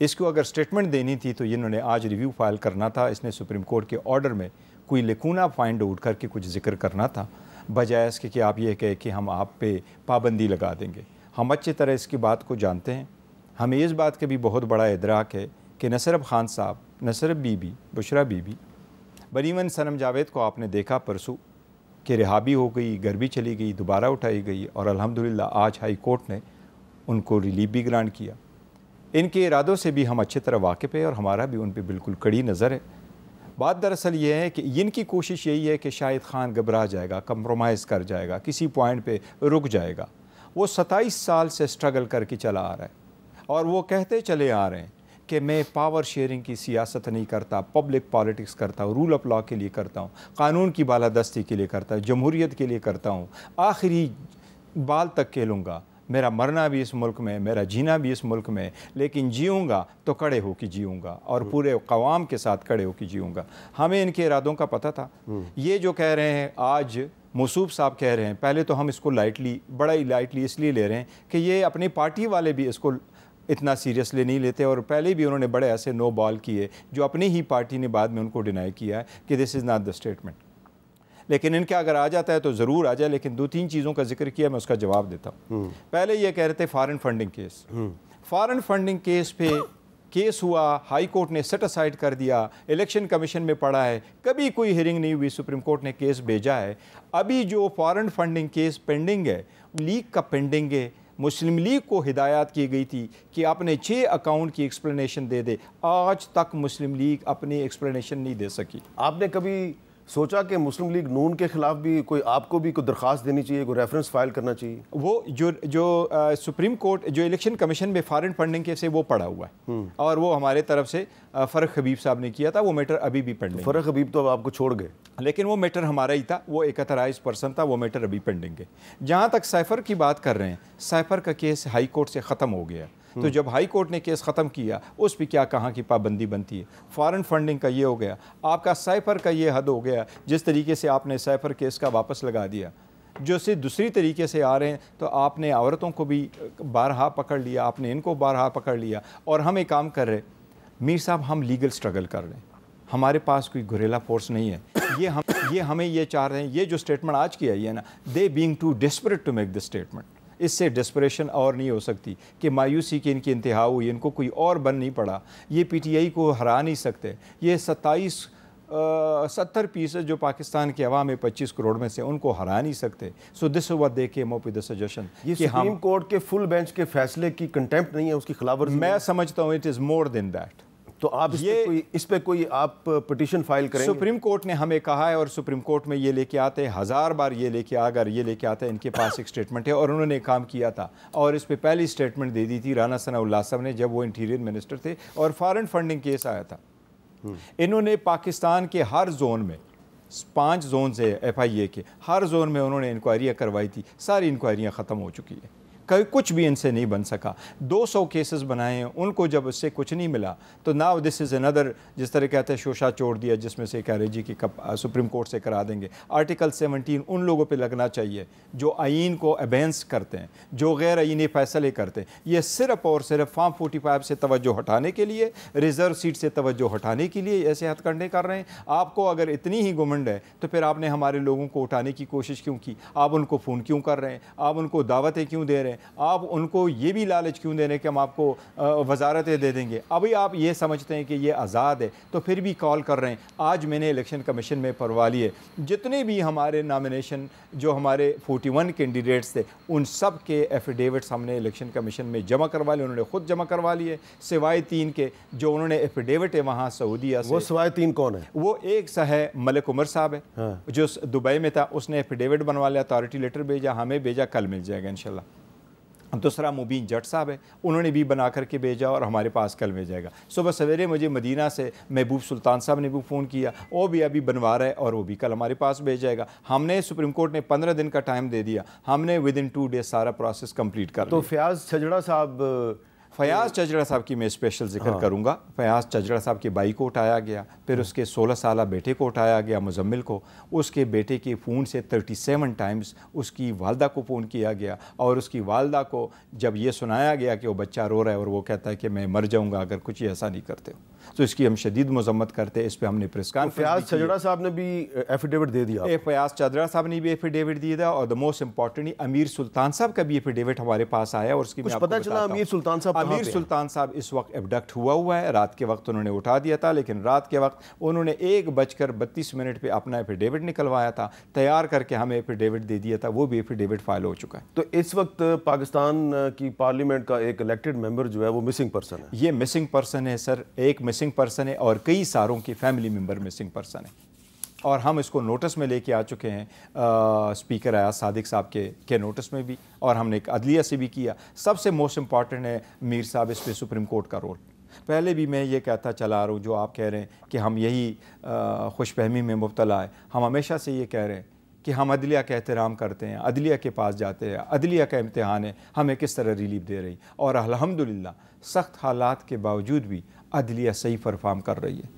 اس کو اگر اسٹیٹمنٹ دینی تھی تو انہوں نے آج ریویو فائل کرنا تھا، اس نے سپریم کورٹ کے آرڈر میں کوئی لکونہ فائنڈ آؤٹ کر کے کچھ ذکر کرنا تھا، بجائے اس کے کہ آپ یہ کہے کہ ہم آپ پہ پابندی لگا دیں گے۔ ہم اچھی طرح اس کی بات کو جانتے ہیں، ہمیں اس بات کا بھی بہت بڑا ادراک ہے کہ نصرف خان صاحب، نصرف be be, Bushra be be, بریمن صنم جاوید کو آپ نے دیکھا پرسوں کہ رہا بھی ہو گئی، گھر بھی چلی گئی، دوبارہ اٹھائی گئی، اور الحمدللہ آج ہائی کورٹ نے ان کو ریلیف بھی گرانٹ کیا۔ ان کے ارادوں سے بھی ہم اچھی طرح واقف ہیں اور ہمارا بھی ان پہ بالکل کڑی نظر ہے۔ بات دراصل یہ ہے کہ ان کی کوشش یہی ہے کہ شاہد خان گھبرا جائے گا، کمپرومائز کر جائے گا، کسی پوائنٹ پہ رک جائے گا۔ وہ 27 سال سے سٹرگل کر کے چلا آ رہا ہے اور وہ کہتے چلے آ رہے ہیں کہ میں پاور شیئرنگ کی سیاست نہیں کرتا، پبلک پالیٹکس کرتا ہوں، رول آف لاء کے لیے کرتا ہوں، قانون کی بالادستی کے لیے کرتا ہوں، جمہوریت کے لیے کرتا ہوں، آخری بال تک کھیلوں گا، میرا مرنا بھی اس ملک میں، میرا جینا بھی اس ملک میں، لیکن جیوں گا تو کڑے ہو کے جیوں گا اور پورے قوام کے ساتھ کڑے ہو کے جیوں گا۔ ہمیں ان کے ارادوں کا پتہ تھا۔ یہ جو کہہ رہے ہیں آج موصوف صاحب کہہ رہے ہیں، پہلے تو ہم اس کو لائٹلی، بڑا ہی لائٹلی اس لیے لے رہے ہیں کہ یہ اپنی پارٹی والے بھی اس کو اتنا سیریسلی نہیں لیتے، اور پہلے بھی انہوں نے بڑے ایسے نو بال کیے جو اپنی ہی پارٹی نے بعد میں ان کو ڈینائی کیا ہے کہ دس از ناٹ دا اسٹیٹمنٹ۔ لیکن ان کا اگر آ جاتا ہے تو ضرور آ جائے، لیکن 2-3 چیزوں کا ذکر کیا، میں اس کا جواب دیتا ہوں۔ پہلے یہ کہہ رہے تھے foreign funding case, foreign funding case پہ کیس ہوا، ہائی کورٹ نے سیٹ اسائڈ کر دیا، الیکشن کمیشن میں پڑا ہے، کبھی کوئی ہیئرنگ نہیں ہوئی، سپریم کورٹ نے کیس بھیجا ہے۔ ابھی جو فارن فنڈنگ کیس پینڈنگ ہے، لیگ کا پینڈنگ ہے۔ مسلم لیگ کو ہدایات کی گئی تھی کہ اپنے 6 اکاؤنٹ کی ایکسپلینیشن دے دے، آج تک مسلم لیگ اپنی ایکسپلینیشن نہیں دے سکی۔ آپ نے کبھی سوچا کہ مسلم لیگ نون کے خلاف بھی کوئی آپ کو بھی کوئی درخواست دینی چاہیے، کوئی ریفرنس فائل کرنا چاہیے؟ وہ جو سپریم کورٹ جو الیکشن کمیشن میں فارن فنڈنگ کے سے وہ پڑا ہوا ہے، اور وہ ہمارے طرف سے فرق حبیب صاحب نے کیا تھا، وہ میٹر ابھی بھی پینڈنگ۔ فرق حبیب تو اب آپ کو چھوڑ گئے، لیکن وہ میٹر ہمارا ہی تھا، وہ 31% تھا، وہ میٹر ابھی پینڈنگ ہے۔ جہاں تک سائفر کی بات کر رہے ہیں، سائفر کا کیس ہائی کورٹ سے ختم ہو گیا، تو جب ہائی کورٹ نے کیس ختم کیا اس پہ کیا کہاں کی پابندی بنتی ہے؟ فارن فنڈنگ کا یہ ہو گیا، آپ کا سائفر کا یہ حد ہو گیا، جس طریقے سے آپ نے سائفر کیس کا واپس لگا دیا، جو سے دوسری طریقے سے آ رہے ہیں، تو آپ نے عورتوں کو بھی بارہا پکڑ لیا، آپ نے ان کو بارہا پکڑ لیا، اور ہم ایک کام کر رہے میر صاحب، ہم لیگل سٹرگل کر رہے ہیں، ہمارے پاس کوئی گوریلا فورس نہیں ہے۔ یہ ہمیں یہ چاہ رہے ہیں، یہ جو سٹیٹمنٹ آج کی آئی ہے نا، they being too desperate to make this statement, اس سے ڈسپریشن اور نہیں ہو سکتی کہ مایوسی کی ان کی انتہا ہوئی، ان کو کوئی اور بن نہیں پڑا، یہ پی ٹی آئی کو ہرا نہیں سکتے۔ یہ 70% جو پاکستان کے عوام ہے 25 کروڑ میں سے، ان کو ہرا نہیں سکتے۔ سو دس what they came up with the suggestion۔ یہ سپریم کورٹ کے فل بینچ کے فیصلے کی کنٹیمپٹ نہیں ہے، اس کی خلاف ورزی؟ میں سمجھتا ہوں it is more then that. تو آپ اس پہ کوئی آپ پٹیشن فائل کریں گے؟ سپریم کورٹ نے ہمیں کہا ہے، اور سپریم کورٹ میں یہ لے کے آتے ہیں، 1000 بار یہ لے کے اگر یہ لے کے آتے ہیں، ان کے پاس ایک سٹیٹمنٹ ہے، اور انہوں نے کام کیا تھا، اور اس پہ پہلی سٹیٹمنٹ دے دی تھی رانا ثناء اللہ صاحب نے جب وہ انٹیریئر منسٹر تھے، اور فارن فنڈنگ کیس آیا تھا۔ انہوں نے پاکستان کے ہر زون میں 5 زونز ہے ایف آئی اے کے، ہر زون میں انہوں نے انکوائریاں کروائی تھی، ساری انکوائریاں ختم ہو چکی ہیں، کچھ بھی ان سے نہیں بن سکا۔ 200 کیسز بنائے ہیں، ان کو جب اس سے کچھ نہیں ملا تو ناؤ دس از اندر، جس طرح کہتے ہیں شوشہ چھوڑ دیا، جس میں سے کہہ رہے جی کہ سپریم کورٹ سے کرا دیں گے۔ آرٹیکل 17 ان لوگوں پہ لگنا چاہیے جو آئین کو ابینس کرتے ہیں، جو غیر آئینی فیصلے کرتے ہیں۔ یہ صرف اور صرف فارم 45 سے توجہ ہٹانے کے لیے، ریزرو سیٹ سے توجہ ہٹانے کے لیے ایسے ہتھ کنڈے کر رہے ہیں۔ آپ کو اگر اتنی ہی گھمنڈ ہے تو پھر آپ نے ہمارے لوگوں کو اٹھانے کی کوشش کیوں کی؟ آپ ان کو فون کیوں کر رہے ہیں؟ آپ ان کو دعوتیں کیوں دے رہے ہیں؟ آپ ان کو یہ بھی لالچ کیوں دے رہے ہیں کہ ہم آپ کو وزارتیں دے دیں گے؟ ابھی آپ یہ سمجھتے ہیں کہ یہ آزاد ہے تو پھر بھی کال کر رہے ہیں۔ آج میں نے الیکشن کمیشن میں پروا لیے، جتنے بھی ہمارے نامینیشن جو ہمارے 41 کینڈیڈیٹس تھے، ان سب کے ایفیڈیوٹس ہم نے الیکشن کمیشن میں جمع کروا لیے، انہوں نے خود جمع کروا لیے، سوائے 3 کے جو انہوں نے ایفیڈیوٹ ہے وہاں سعودیہ سے۔ وہ سوائے 3 کون ہے؟ وہ ایک ہے ملک عمر صاحب ہے جو دبئی میں تھا، اس نے ایفیڈیوٹ بنوا لیا، اتھارٹی لیٹر بھیجا، ہمیں بھیجا، کل مل جائے گا انشاءاللہ۔ دوسرا مبین جٹ صاحب ہے، انہوں نے بھی بنا کر کے بھیجا اور ہمارے پاس کل میں جائے گا۔ صبح سویرے مجھے مدینہ سے محبوب سلطان صاحب نے بھی فون کیا، وہ بھی ابھی بنوا رہا ہے اور وہ بھی کل ہمارے پاس بھیج جائے گا۔ ہم نے سپریم کورٹ نے 15 دن کا ٹائم دے دیا، ہم نے ودن 2 days سارا پروسیس کمپلیٹ کر لیا۔ تو فیاض چھجڑا صاحب فیاض چجڑا صاحب کی میں اسپیشل ذکر کروں گا. فیاض چجڑا صاحب کے بھائی کو اٹھایا گیا, پھر اس کے 16 سالہ بیٹے کو اٹھایا گیا مزمل کو. اس کے بیٹے کے فون سے 37 ٹائمز اس کی والدہ کو فون کیا گیا, اور اس کی والدہ کو جب یہ سنایا گیا کہ وہ بچہ رو رہا ہے اور وہ کہتا ہے کہ میں مر جاؤں گا اگر کچھ ایسا نہیں کرتے ہو, تو اس کی ہم شدید مذمت کرتے ہیں. اس پہ ہم نے پریس کانفرنس. فیاض چجڑا صاحب نے بھی ایفیڈیوٹ دے دیا. فیاض چجڑا صاحب نے بھی ایفیڈیوٹ دیا تھا, اور دا موسٹ امپورٹنٹلی امیر سلطان صاحب کا بھی ایفیڈیوٹ ہمارے پاس آیا. اور اس کی کچھ پتہ چلا امیر سلطان صاحب امیر سلطان صاحب اس وقت ایبڈکٹ ہوا ہے. رات کے وقت انہوں نے اٹھا دیا تھا, لیکن رات کے وقت انہوں نے 1:32 پہ اپنا ایفیڈیوٹ نکلوایا تھا, تیار کر کے ہمیں ایفیڈیوٹ دے دیا تھا. وہ بھی ایفیڈیوٹ فائل ہو چکا ہے. تو اس وقت پاکستان کی پارلیمنٹ کا ایک الیکٹڈ ممبر جو ہے وہ مسنگ پرسن ہے. یہ مسنگ پرسن ہے سر, ایک مسنگ پرسن ہے, اور کئی ساروں کی فیملی ممبر مسنگ پرسن ہے. اور ہم اس کو نوٹس میں لے کے آ چکے ہیں اسپیکر ایاز صادق صاحب کے نوٹس میں بھی, اور ہم نے ایک عدلیہ سے بھی کیا. سب سے موسٹ امپورٹنٹ ہے میر صاحب اس پہ سپریم کورٹ کا رول. پہلے بھی میں یہ کہتا چلا آ رہا ہوں, جو آپ کہہ رہے ہیں کہ ہم یہی خوش فہمی میں مبتلا ہے, ہم ہمیشہ سے یہ کہہ رہے ہیں کہ ہم عدلیہ کا احترام کرتے ہیں, عدلیہ کے پاس جاتے ہیں, عدلیہ کا امتحان ہے ہمیں کس طرح ریلیف دے رہی, اور الحمدللہ سخت حالات کے باوجود بھی عدلیہ صحیح پرفارم کر رہی ہے.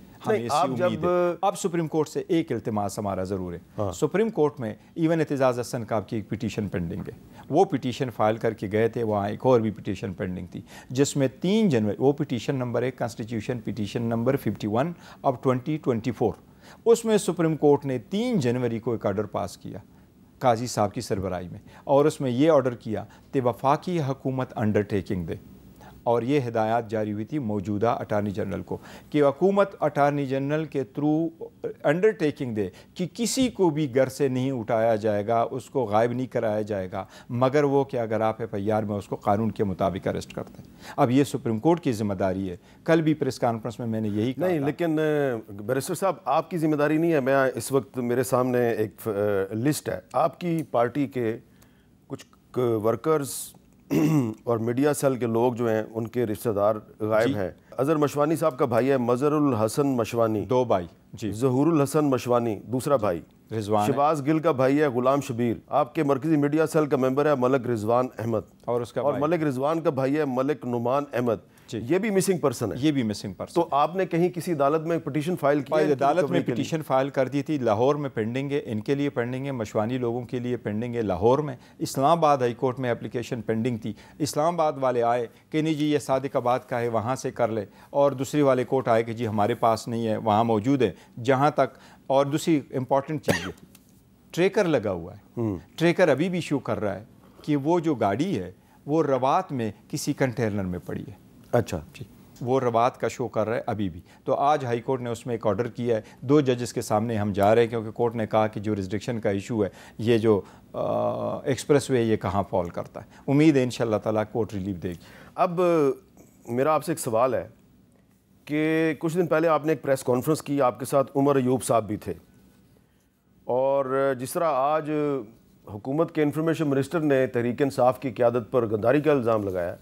اب سپریم کورٹ سے ایک التماس ہمارا ضرور ہے. سپریم کورٹ میں ایون اعتزاز احسن صاحب کی ایک پٹیشن پینڈنگ ہے. وہ پٹیشن فائل کر کے گئے تھے, وہاں ایک اور بھی پٹیشن پینڈنگ تھی, جس میں 3 جنوری وہ پٹیشن نمبر ہے کانسٹیٹیوشن پٹیشن نمبر 51 of 2024. اس میں سپریم کورٹ نے 3 جنوری کو ایک آرڈر پاس کیا قاضی صاحب کی سربراہی میں, اور اس میں یہ آرڈر کیا کہ وفاقی حکومت انڈرٹیکنگ دے. اور یہ ہدایات جاری ہوئی تھی موجودہ اٹارنی جنرل کو کہ حکومت اٹارنی جنرل کے تھرو انڈرٹیکنگ دے کہ کسی کو بھی گھر سے نہیں اٹھایا جائے گا, اس کو غائب نہیں کرایا جائے گا, مگر وہ کہ اگر آپ FIR میں اس کو قانون کے مطابق اریسٹ کرتے ہیں. اب یہ سپریم کورٹ کی ذمہ داری ہے. کل بھی پریس کانفرنس میں نے یہی کہا. نہیں, لیکن بیرسٹر صاحب آپ کی ذمہ داری نہیں ہے. میں اس وقت میرے سامنے ایک لسٹ ہے آپ کی پارٹی کے کچھ ورکرز اور میڈیا سیل کے لوگ جو ہیں ان کے رشتہ دار غائب ہیں. اظہر مشوانی صاحب کا بھائی ہے مظہر الحسن مشوانی, 2 بھائی جی, ظہور الحسن مشوانی دوسرا بھائی, رضوان شہباز گل کا بھائی ہے غلام شبیر, آپ کے مرکزی میڈیا سیل کا ممبر ہے ملک رضوان احمد, اور اس کا اور ملک رضوان کا بھائی ہے ملک نعمان احمد. یہ بھی مسنگ پرسن ہے. یہ بھی مسنگ پرسن. تو آپ نے کہیں کسی عدالت میں پٹیشن فائل کی؟ عدالت میں پٹیشن فائل کر دی تھی. لاہور میں پینڈنگ ہے, ان کے لیے پینڈنگ ہے, مشوانی لوگوں کے لیے پینڈنگ ہے لاہور میں. اسلام آباد ہائی کورٹ میں اپلیکیشن پینڈنگ تھی. اسلام آباد والے آئے کہ نہیں جی یہ صادق آباد کا ہے وہاں سے کر لے, اور دوسری والے کورٹ آئے کہ جی ہمارے پاس نہیں ہے, وہاں موجود ہے جہاں تک. اور دوسری امپورٹنٹ چیز ہے ٹریکر لگا ہوا ہے. ٹریکر ابھی بھی شو کر رہا ہے کہ وہ جو گاڑی ہے وہ روات میں کسی کنٹینر میں پڑی ہے. اچھا جی, وہ روات کا شو کر رہا ہے ابھی بھی. تو آج ہائی کورٹ نے اس میں ایک آرڈر کیا ہے. 2 ججز کے سامنے ہم جا رہے ہیں کیونکہ کورٹ نے کہا کہ جو ریسٹرکشن کا ایشو ہے یہ جو ایکسپریس وے یہ کہاں فال کرتا ہے. امید ہے انشاءاللہ تعالیٰ کورٹ ریلیف دے گی. اب میرا آپ سے ایک سوال ہے کہ کچھ دن پہلے آپ نے ایک پریس کانفرنس کی, آپ کے ساتھ عمر ایوب صاحب بھی تھے, اور جس طرح آج حکومت کے انفارمیشن منسٹر نے تحریک انصاف کی قیادت پر غداری کا الزام لگایا,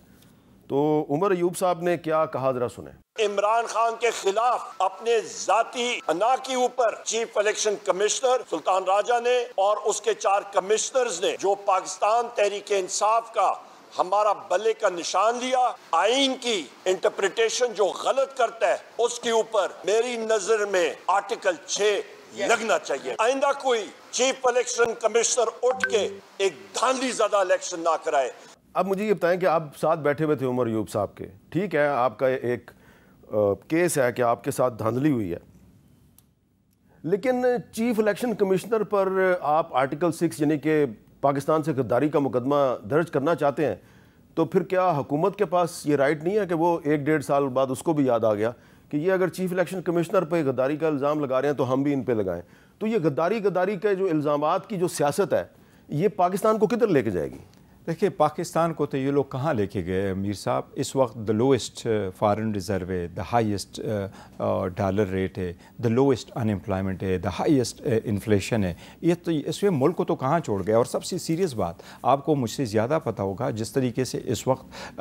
تو عمر ایوب صاحب نے کیا کہا ذرا سنیں. عمران خان کے خلاف اپنے ذاتی انا کے اوپر چیف الیکشن کمشنر سلطان راجہ نے اور اس کے 4 کمشنرز نے جو پاکستان تحریک انصاف کا ہمارا بلے کا نشان لیا, آئین کی انٹرپریٹیشن جو غلط کرتا ہے اس کے اوپر میری نظر میں آرٹیکل 6 لگنا چاہیے. آئندہ کوئی چیف الیکشن کمشنر اٹھ کے ایک دھاندلی زدہ الیکشن نہ کرائے. اب مجھے یہ بتائیں کہ آپ ساتھ بیٹھے ہوئے تھے عمر ایوب صاحب کے, ٹھیک ہے آپ کا ایک کیس ہے کہ آپ کے ساتھ دھاندلی ہوئی ہے, لیکن چیف الیکشن کمشنر پر آپ آرٹیکل 6 یعنی کہ پاکستان سے غداری کا مقدمہ درج کرنا چاہتے ہیں, تو پھر کیا حکومت کے پاس یہ رائٹ نہیں ہے کہ وہ 1-1.5 سال بعد اس کو بھی یاد آ گیا کہ یہ اگر چیف الیکشن کمشنر پہ غداری کا الزام لگا رہے ہیں تو ہم بھی ان پہ لگائیں. تو یہ غداری کے جو الزامات کی جو سیاست ہے یہ پاکستان کو کدھر لے کے جائے گی؟ دیکھیے پاکستان کو تو یہ لوگ کہاں لے کے گئے میر صاحب. اس وقت دا لوئسٹ فارن ریزرو ہے, دا ہائیسٹ ڈالر ریٹ ہے, دا لوئسٹ ان امپلائمنٹ ہے, دا ہائیسٹ انفلیشن ہے. یہ تو اس میں ملک کو تو کہاں چھوڑ گیا. اور سب سے سیریس بات آپ کو مجھ سے زیادہ پتہ ہوگا جس طریقے سے اس وقت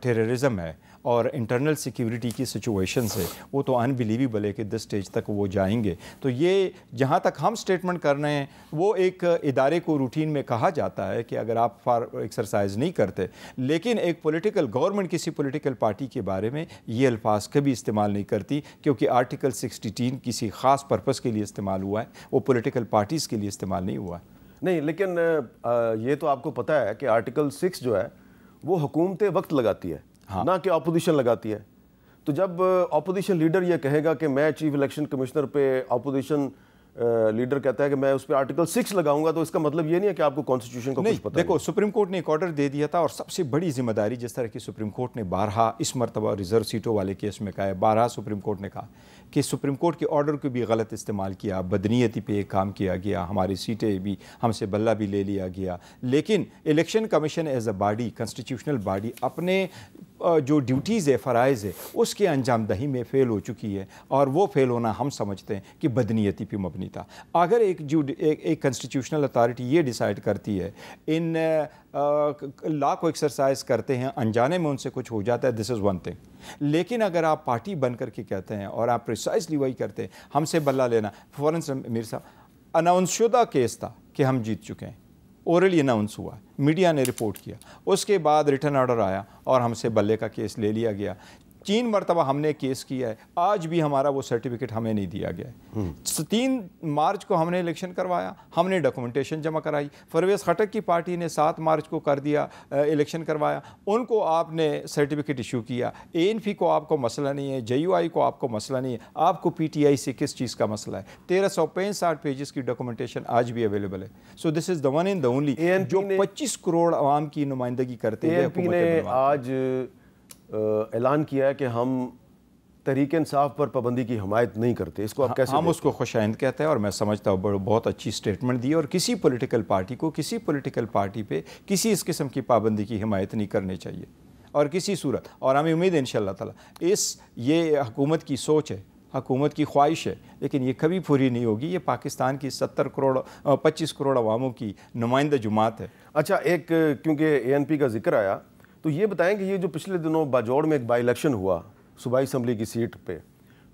ٹیررزم ہے اور انٹرنل سیکیورٹی کی سچویشن سے وہ تو انبلیویبل ہے کہ دس اسٹیج تک وہ جائیں گے. تو یہ جہاں تک ہم سٹیٹمنٹ کر رہے ہیں وہ ایک ادارے کو روٹین میں کہا جاتا ہے کہ اگر آپ ایکسرسائز نہیں کرتے, لیکن ایک پولیٹیکل گورنمنٹ کسی پولیٹیکل پارٹی کے بارے میں یہ الفاظ کبھی استعمال نہیں کرتی, کیونکہ آرٹیکل 63 کسی خاص پرپس کے لیے استعمال ہوا ہے, وہ پولیٹیکل پارٹیز کے لیے استعمال نہیں ہوا ہے. نہیں, لیکن یہ تو آپ کو پتہ ہے کہ آرٹیکل 6 جو ہے وہ حکومتیں وقت لگاتی ہے, نہ کہ اپوزیشن لگاتی ہے. تو جب اپوزیشن لیڈر یہ کہے گا کہ میں چیف الیکشن کمشنر پہ, اپوزیشن لیڈر کہتا ہے کہ میں اس پہ آرٹیکل 6 لگاؤں گا, تو اس کا مطلب یہ نہیں ہے کہ آپ کو کانسٹیٹیوشن کا کچھ پتہ ہے. دیکھو, سپریم کورٹ نے ایک آرڈر دے دیا تھا, اور سب سے بڑی ذمہ داری جس طرح کی سپریم کورٹ نے بارہا اس مرتبہ ریزرو سیٹوں والے کیس میں کہا ہے, بارہا سپریم کورٹ نے کہا کہ سپریم کورٹ کے آرڈر کو بھی غلط استعمال کیا, بدنیتی پہ ایک کام کیا گیا, ہماری سیٹیں بھی, ہم سے بلہ بھی لے لیا گیا. لیکن election commission as a body, constitutional body, اپنے جو ڈیوٹیز ہے, فرائض ہے, اس کے انجام دہی میں فیل ہو چکی ہے, اور وہ فیل ہونا ہم سمجھتے ہیں کہ بدنیتی پہ مبنی تھا. اگر ایک کنسٹیٹیوشنل اتھارٹی یہ ڈیسائیڈ کرتی ہے, ان لا کو ایکسرسائز کرتے ہیں, انجانے میں ان سے کچھ ہو جاتا ہے, دس از ون تھنگ. لیکن اگر آپ پارٹی بن کر کے کہتے ہیں اور آپ پریسائزلی وہی کرتے ہیں, ہم سے بلہ لینا, فوراً میر صاحب اناؤنس شدہ کیس تھا کہ ہم جیت چکے ہیں, اورلی اناؤنس ہوا, میڈیا نے رپورٹ کیا, اس کے بعد ریٹرن آرڈر آیا اور ہم سے بلے کا کیس لے لیا گیا. 3 مرتبہ ہم نے کیس کیا ہے, آج بھی ہمارا وہ سرٹیفکیٹ ہمیں نہیں دیا گیا ہے. 3 مارچ کو ہم نے الیکشن کروایا, ہم نے ڈاکومنٹیشن جمع کرائی. پرویز خٹک کی پارٹی نے 7 مارچ کو کر دیا, الیکشن کروایا, ان کو آپ نے سرٹیفکیٹ ایشو کیا. ANP کو آپ کو مسئلہ نہیں ہے, JUI کو آپ کو مسئلہ نہیں ہے, آپ کو PTI سے کس چیز کا مسئلہ ہے؟ 1365 پیجز کی ڈاکومنٹیشن آج بھی اویلیبل ہے. So this is the one and the only جو 25 کروڑ عوام کی نمائندگی کرتے ہیں. ANP نے آج اعلان کیا ہے کہ ہم تحریک انصاف پر پابندی کی حمایت نہیں کرتے. اس کو آپ کیسے؟ ہم اس کو خوش آئند کہتے ہیں, اور میں سمجھتا ہوں بہت اچھی سٹیٹمنٹ دی, اور کسی پولیٹیکل پارٹی کو کسی پولیٹیکل پارٹی پہ کسی اس قسم کی پابندی کی حمایت نہیں کرنی چاہیے, اور کسی صورت. اور ہمیں امید ہے انشاءاللہ تعالی یہ حکومت کی سوچ ہے, حکومت کی خواہش ہے, لیکن یہ کبھی پوری نہیں ہوگی. یہ پاکستان کی 25 کروڑ عواموں کی نمائندہ جماعت ہے. اچھا, ایک کیونکہ ANP کا ذکر آیا, تو یہ بتائیں کہ یہ جو پچھلے دنوں باجوڑ میں ایک بائی الیکشن ہوا صوبائی اسمبلی کی سیٹ پہ,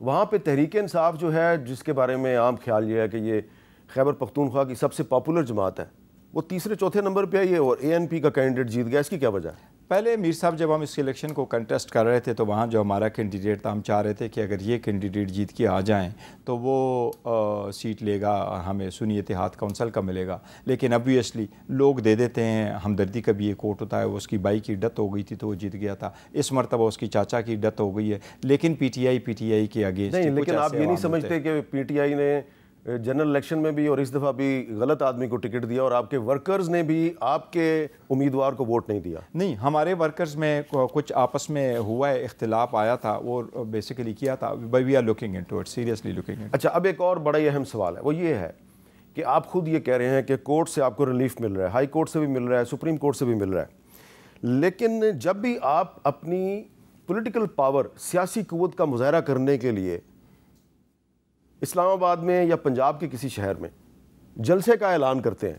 وہاں پہ تحریک انصاف جو ہے, جس کے بارے میں عام خیال یہ ہے کہ یہ خیبر پختونخوا کی سب سے پاپولر جماعت ہے, وہ 3-4 نمبر پہ آئی ہے, اور ANP کا کینڈیڈیٹ جیت گیا. اس کی کیا وجہ ہے؟ پہلے میر صاحب جب ہم اس الیکشن کو کنٹیسٹ کر رہے تھے تو وہاں جو ہمارا کینڈیڈیٹ تھا, ہم چاہ رہے تھے کہ اگر یہ کینڈیڈیٹ جیت کے آ جائیں تو وہ سیٹ لے گا, ہمیں سنی اتحاد کونسل کا ملے گا. لیکن ابویسلی لوگ دے دیتے ہیں, ہمدردی کا بھی ایک ووٹ ہوتا ہے. اس کی بائی کی ڈیتھ ہو گئی تھی تو وہ جیت گیا تھا. اس مرتبہ اس کی چاچا کی ڈیتھ ہو گئی ہے, لیکن PTI کے اگینسٹ نہیں. لیکن آپ یہ نہیں سمجھتے کہ PTI نے جنرل الیکشن میں بھی اور اس دفعہ بھی غلط آدمی کو ٹکٹ دیا, اور آپ کے ورکرز نے بھی آپ کے امیدوار کو ووٹ نہیں دیا؟ نہیں, ہمارے ورکرز میں کچھ آپس میں ہوا ہے, اختلاف آیا تھا, وہ بیسیکلی کیا تھا. We are looking into it, seriously looking into. اچھا, اب ایک اور بڑا ہی اہم سوال ہے, وہ یہ ہے کہ آپ خود یہ کہہ رہے ہیں کہ کورٹ سے آپ کو ریلیف مل رہا ہے, ہائی کورٹ سے بھی مل رہا ہے, سپریم کورٹ سے بھی مل رہا ہے, لیکن جب بھی آپ اپنی پولیٹیکل پاور, سیاسی قوت کا مظاہرہ کرنے کے لیے اسلام آباد میں یا پنجاب کے کسی شہر میں جلسے کا اعلان کرتے ہیں,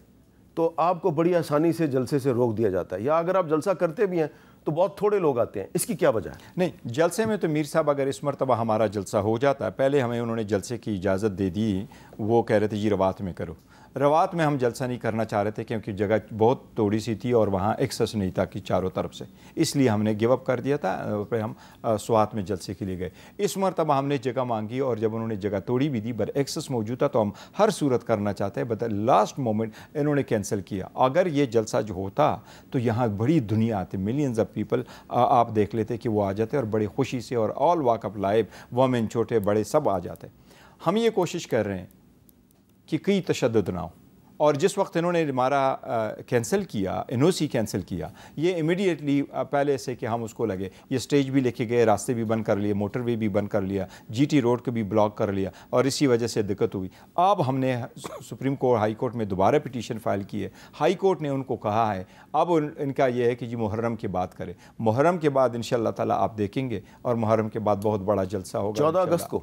تو آپ کو بڑی آسانی سے جلسے سے روک دیا جاتا ہے, یا اگر آپ جلسہ کرتے بھی ہیں تو بہت تھوڑے لوگ آتے ہیں. اس کی کیا وجہ ہے؟ نہیں, جلسے میں تو میر صاحب اگر اس مرتبہ ہمارا جلسہ ہو جاتا ہے, پہلے ہمیں انہوں نے جلسے کی اجازت دے دی, وہ کہہ رہے تھے جی روات میں کرو. روات میں ہم جلسہ نہیں کرنا چاہ رہے تھے کیونکہ جگہ بہت تھوڑی سی تھی اور وہاں ایکسس نہیں تھا کہ چاروں طرف سے, اس لیے ہم نے گیو اپ کر دیا تھا. پھر ہم سوات میں جلسے کے لیے گئے. اس مرتبہ ہم نے جگہ مانگی, اور جب انہوں نے جگہ توڑی بھی دی, بٹ ایکسس موجود تھا, تو ہم ہر صورت کرنا چاہتے ہیں, بٹ لاسٹ مومنٹ انہوں نے کینسل کیا. اگر یہ جلسہ جو ہوتا تو یہاں بڑی دنیا آتی, ملینز آف پیپل آپ دیکھ لیتے کہ وہ آ جاتے, اور بڑی خوشی سے, اور آل واک آف لائف, وومن چھوٹے بڑے سب آ جاتے. ہم یہ کوشش کر رہے ہیں کہ کئی تشدد نہ ہو, اور جس وقت انہوں نے ہمارا کینسل کیا, NOC کینسل کیا, یہ امیڈیٹلی پہلے سے کہ ہم اس کو لگے, یہ سٹیج بھی لے کے گئے, راستے بھی بند کر لیے, موٹر وے بھی بند کر لیا, GT روڈ کو بھی بلاک کر لیا, اور اسی وجہ سے دقت ہوئی. اب ہم نے سپریم کورٹ, ہائی کورٹ میں دوبارہ پٹیشن فائل کی ہے. ہائی کورٹ نے ان کو کہا ہے, اب ان کا یہ ہے کہ جی محرم کے بعد کرے. محرم کے بعد انشاءاللہ تعالیٰ آپ دیکھیں گے, اور محرم کے بعد بہت بڑا جلسہ ہوگا 14 اگست کو.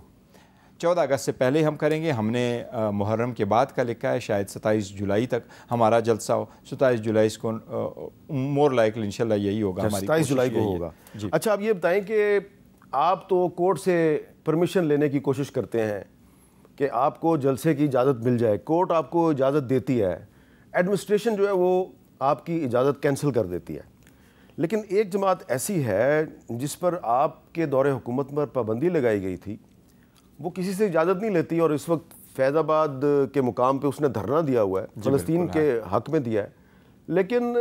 14 اگست سے پہلے ہم کریں گے. ہم نے محرم کے بعد کا لکھا ہے, شاید 27 جولائی تک ہمارا جلسہ ہو. 27 جولائی کو مور لائکلی انشاءاللہ یہی ہوگا, ہماری 27 جولائی کو ہوگا. اچھا آپ یہ بتائیں کہ آپ تو کورٹ سے پرمیشن لینے کی کوشش کرتے ہیں کہ آپ کو جلسے کی اجازت مل جائے, کورٹ آپ کو اجازت دیتی ہے, ایڈمنسٹریشن جو ہے وہ آپ کی اجازت کینسل کر دیتی ہے, لیکن ایک جماعت ایسی ہے جس پر آپ کے دور حکومت پر پابندی لگائی گئی تھی, وہ کسی سے اجازت نہیں لیتی, اور اس وقت فیض آباد کے مقام پہ اس نے دھرنا دیا ہوا ہے, فلسطین کے حق میں دیا ہے, لیکن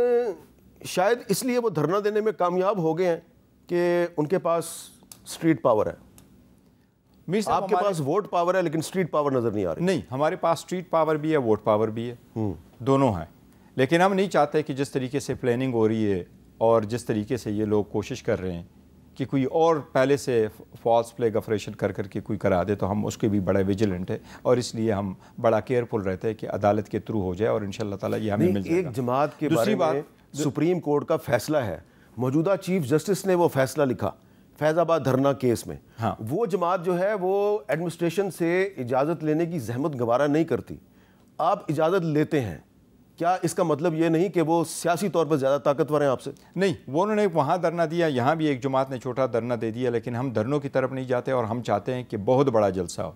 شاید اس لیے وہ دھرنا دینے میں کامیاب ہو گئے ہیں کہ ان کے پاس اسٹریٹ پاور ہے. آپ کے پاس ووٹ پاور ہے لیکن اسٹریٹ پاور نظر نہیں آ رہی. نہیں, ہمارے پاس اسٹریٹ پاور بھی ہے, ووٹ پاور بھی ہے, دونوں ہیں. لیکن ہم نہیں چاہتے کہ جس طریقے سے پلاننگ ہو رہی ہے اور جس طریقے سے یہ لوگ کوشش کر رہے ہیں کہ کوئی اور پہلے سے فالس فلیگ آپریشن کر کے کوئی کرا دے, تو ہم اس کے بھی بڑا ویجیلنٹ ہے, اور اس لیے ہم بڑا کیئرفل رہتے ہیں کہ عدالت کے تھرو ہو جائے, اور انشاءاللہ تعالی یہ ہمیں مل جائے گا. ایک جماعت کے بارے میں سپریم کورٹ کا فیصلہ ہے, موجودہ چیف جسٹس نے وہ فیصلہ لکھا فیض آباد دھرنا کیس میں. وہ جماعت جو ہے وہ ایڈمنسٹریشن سے اجازت لینے کی زحمت گوارا نہیں کرتی, آپ اجازت لیتے ہیں, کیا اس کا مطلب یہ نہیں کہ وہ سیاسی طور پر زیادہ طاقتور ہیں آپ سے؟ نہیں, وہ انہوں نے وہاں دھرنا دیا, یہاں بھی ایک جماعت نے چھوٹا دھرنا دے دیا, لیکن ہم دھرنوں کی طرف نہیں جاتے, اور ہم چاہتے ہیں کہ بہت بڑا جلسہ ہو,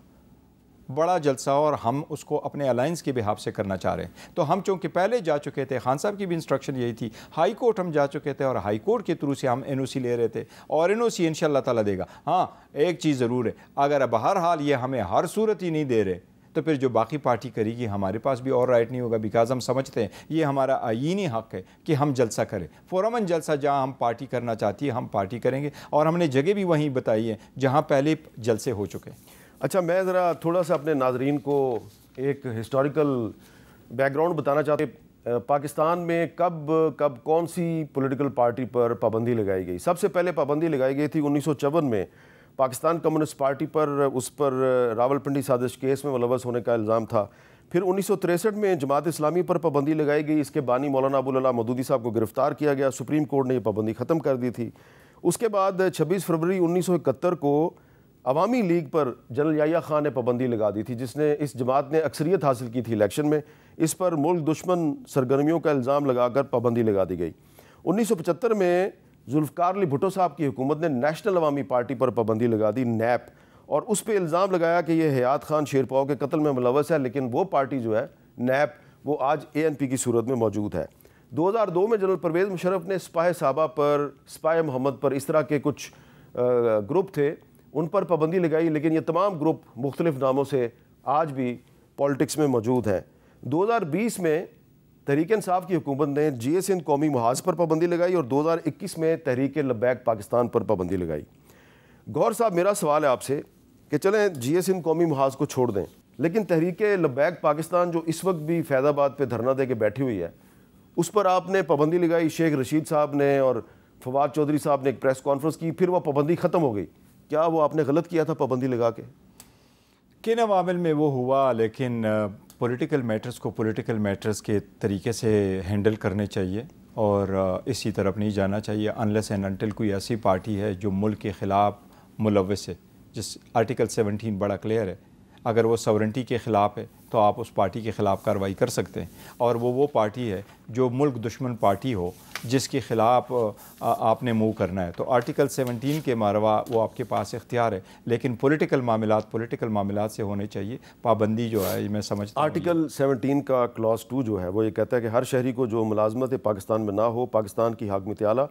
بڑا جلسہ ہو, اور ہم اس کو اپنے الائنس کے بحاف سے کرنا چاہ رہے ہیں. تو ہم چونکہ پہلے جا چکے تھے, خان صاحب کی بھی انسٹرکشن یہی تھی, ہائی کورٹ ہم جا چکے تھے, اور ہائی کورٹ کے تھرو سے ہم این او سی لے رہے تھے, اور این او سی انشاءاللہ تعالیٰ دے گا. ہاں ایک چیز ضرور ہے, اگر بہرحال یہ ہمیں ہر صورت ہی نہیں دے رہے, تو پھر جو باقی پارٹی کرے گی ہمارے پاس بھی اور رائٹ نہیں ہوگا, بیکاز ہم سمجھتے ہیں یہ ہمارا آئینی حق ہے کہ ہم جلسہ کریں. فورمن جلسہ جہاں ہم پارٹی کرنا چاہتی ہے ہم پارٹی کریں گے, اور ہم نے جگہ بھی وہیں بتائی ہے جہاں پہلے جلسے ہو چکے. اچھا میں ذرا تھوڑا سا اپنے ناظرین کو ایک ہسٹوریکل بیک گراؤنڈ بتانا چاہتے ہیں. پاکستان میں کب کون سی پولیٹیکل پارٹی پر پابندی لگائی گئی؟ سب سے پہلے پابندی لگائی گئی تھی 1954 میں پاکستان کمیونسٹ پارٹی پر, اس پر راولپنڈی سازش کیس میں ملوث ہونے کا الزام تھا. پھر 1963 میں جماعت اسلامی پر پابندی لگائی گئی, اس کے بانی مولانا ابوالعلا مودودی صاحب کو گرفتار کیا گیا, سپریم کورٹ نے یہ پابندی ختم کر دی تھی. اس کے بعد 26 فروری 1971 کو عوامی لیگ پر جنرل یحییٰ خان نے پابندی لگا دی تھی, جس نے اس جماعت نے اکثریت حاصل کی تھی الیکشن میں, اس پر ملک دشمن سرگرمیوں کا الزام لگا کر پابندی لگا دی گئی. 1975 میں ذوالفقار علی بھٹو صاحب کی حکومت نے نیشنل عوامی پارٹی پر پابندی لگا دی, نیپ, اور اس پہ الزام لگایا کہ یہ حیات خان شیرپاؤ کے قتل میں ملوث ہے, لیکن وہ پارٹی جو ہے نیپ وہ آج ANP کی صورت میں موجود ہے. 2002 میں جنرل پرویز مشرف نے سپاہ صحابہ پر, سپاہ محمد پر, اس طرح کے کچھ گروپ تھے ان پر پابندی لگائی, لیکن یہ تمام گروپ مختلف ناموں سے آج بھی پولیٹکس میں موجود ہیں. 2020 میں تحریک انصاف کی حکومت نے GSN قومی محاذ پر پابندی لگائی, اور 2021 میں تحریک لبیک پاکستان پر پابندی لگائی. گوہر صاحب میرا سوال ہے آپ سے کہ چلیں GSN قومی محاذ کو چھوڑ دیں, لیکن تحریک لبیک پاکستان جو اس وقت بھی فیض آباد پہ دھرنا دے کے بیٹھی ہوئی ہے, اس پر آپ نے پابندی لگائی, شیخ رشید صاحب نے اور فواد چودھری صاحب نے ایک پریس کانفرنس کی, پھر وہ پابندی ختم ہو گئی. کیا وہ آپ نے غلط کیا تھا پابندی لگا کے؟ کن عوامل میں وہ ہوا, لیکن پولیٹیکل میٹرز کو پولیٹیکل میٹرز کے طریقے سے ہینڈل کرنے چاہیے, اور اسی طرف نہیں جانا چاہیے انلیس اینڈ انٹل کوئی ایسی پارٹی ہے جو ملک کے خلاف ملوث ہے. جس آرٹیکل 17 بڑا کلیئر ہے, اگر وہ سورنٹی کے خلاف ہے تو آپ اس پارٹی کے خلاف کارروائی کر سکتے ہیں, اور وہ پارٹی ہے جو ملک دشمن پارٹی ہو جس کے خلاف آپ نے موو کرنا ہے. تو آرٹیکل 17 کے ماروا وہ آپ کے پاس اختیار ہے, لیکن پولیٹیکل معاملات سے ہونے چاہیے. پابندی جو ہے میں سمجھتا ہوں آرٹیکل 17 کا کلاس 2 جو ہے وہ یہ کہتا ہے کہ ہر شہری کو جو ملازمت پاکستان میں نہ ہو, پاکستان کی حاکمیت اعلیٰ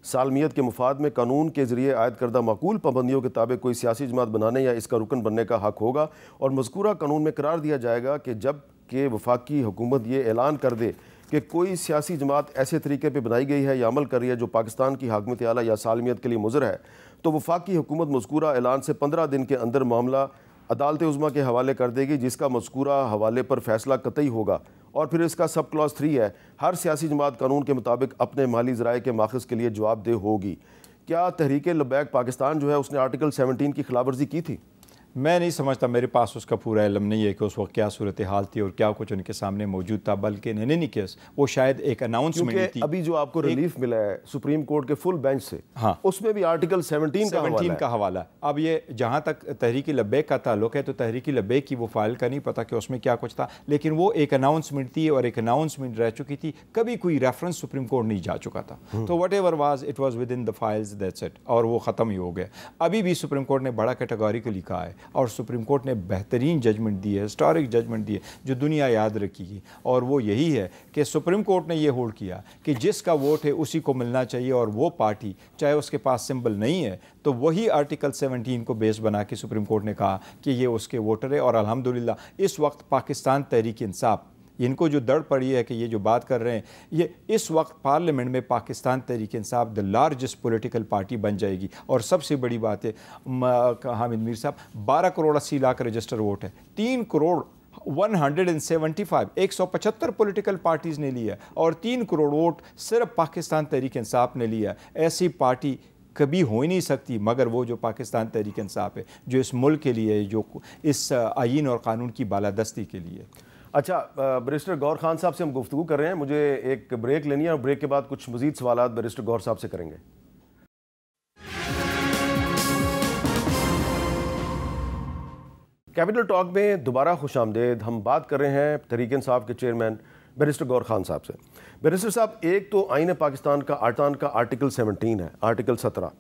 سالمیت کے مفاد میں قانون کے ذریعے عائد کردہ معقول پابندیوں کے تابع کوئی سیاسی جماعت بنانے یا اس کا رکن بننے کا حق ہوگا, اور مذکورہ قانون میں قرار دیا جائے گا کہ جب کہ وفاقی حکومت یہ اعلان کر دے کہ کوئی سیاسی جماعت ایسے طریقے پہ بنائی گئی ہے یا عمل کر رہی ہے جو پاکستان کی حاکمیت اعلیٰ یا سالمیت کے لیے مضر ہے, تو وفاقی حکومت مذکورہ اعلان سے 15 دن کے اندر معاملہ عدالت عظمیٰ کے حوالے کر دے گی, جس کا مذکورہ حوالے پر فیصلہ قطعی ہوگا. اور پھر اس کا سب کلاس 3 ہے, ہر سیاسی جماعت قانون کے مطابق اپنے مالی ذرائع کے ماخذ کے لیے جواب دہ ہوگی. کیا تحریک لبیک پاکستان جو ہے اس نے آرٹیکل 17 کی خلاف ورزی کی تھی؟ میں نہیں سمجھتا، میرے پاس اس کا پورا علم نہیں ہے کہ اس وقت کیا صورتحال تھی اور کیا کچھ ان کے سامنے موجود تھا، بلکہ نہیں کیس وہ شاید ایک اناؤنسمنٹ تھی. ابھی جو آپ کو ریلیف ملا ہے سپریم کورٹ کے فل بینچ سے، ہاں اس میں بھی آرٹیکل 17 کا حوالہ ہے. اب یہ جہاں تک تحریک لبیک کا تعلق ہے تو تحریک لبیک کی وہ فائل کا نہیں پتا کہ اس میں کیا کچھ تھا، لیکن وہ ایک اناؤنسمنٹ تھی اور ایک اناؤنسمنٹ رہ چکی تھی، کبھی کوئی ریفرنس سپریم کورٹ نہیں جا چکا تھا. تو what ever was it was with in the files that's it, اور وہ ختم ہی ہو گیا. ابھی بھی سپریم کورٹ نے بڑا کیٹیگوریکلی کہا ہے اور سپریم کورٹ نے بہترین ججمنٹ دی ہے، ہسٹورک ججمنٹ دی ہے جو دنیا یاد رکھی گی، اور وہ یہی ہے کہ سپریم کورٹ نے یہ ہولڈ کیا کہ جس کا ووٹ ہے اسی کو ملنا چاہیے، اور وہ پارٹی چاہے اس کے پاس سمبل نہیں ہے تو وہی آرٹیکل 17 کو بیس بنا کے سپریم کورٹ نے کہا کہ یہ اس کے ووٹر ہے. اور الحمدللہ اس وقت پاکستان تحریک انصاف، ان کو جو دڑ پڑی ہے کہ یہ جو بات کر رہے ہیں، یہ اس وقت پارلیمنٹ میں Pakistan Tehreek Insaf the largest political party بن جائے گی. اور سب سے بڑی بات ہے حامد میر صاحب، 12 کروڑ 80 لاکھ رجسٹر ووٹ ہے، 3 کروڑ 175 پولیٹیکل پارٹیز نے لیا اور 3 کروڑ ووٹ صرف پاکستان تحریک انصاف نے لیا. ایسی پارٹی کبھی ہو ہی نہیں سکتی مگر وہ جو پاکستان تحریک انصاف ہے، جو اس ملک کے لیے، جو اس آئین اور قانون کی بالادستی کے لیے. اچھا بیرسٹر گور خان صاحب سے ہم گفتگو کر رہے ہیں، مجھے ایک بریک لینی ہے اور بریک کے بعد کچھ مزید سوالات بیرسٹر گور صاحب سے کریں گے. کیپٹل ٹاک میں دوبارہ خوش آمدید. ہم بات کر رہے ہیں تحریک انصاف کے چیئرمین بیرسٹر گور خان صاحب سے. بیرسٹر صاحب، ایک تو آئین پاکستان کا آرٹیکل 17 ہے، آرٹیکل 17.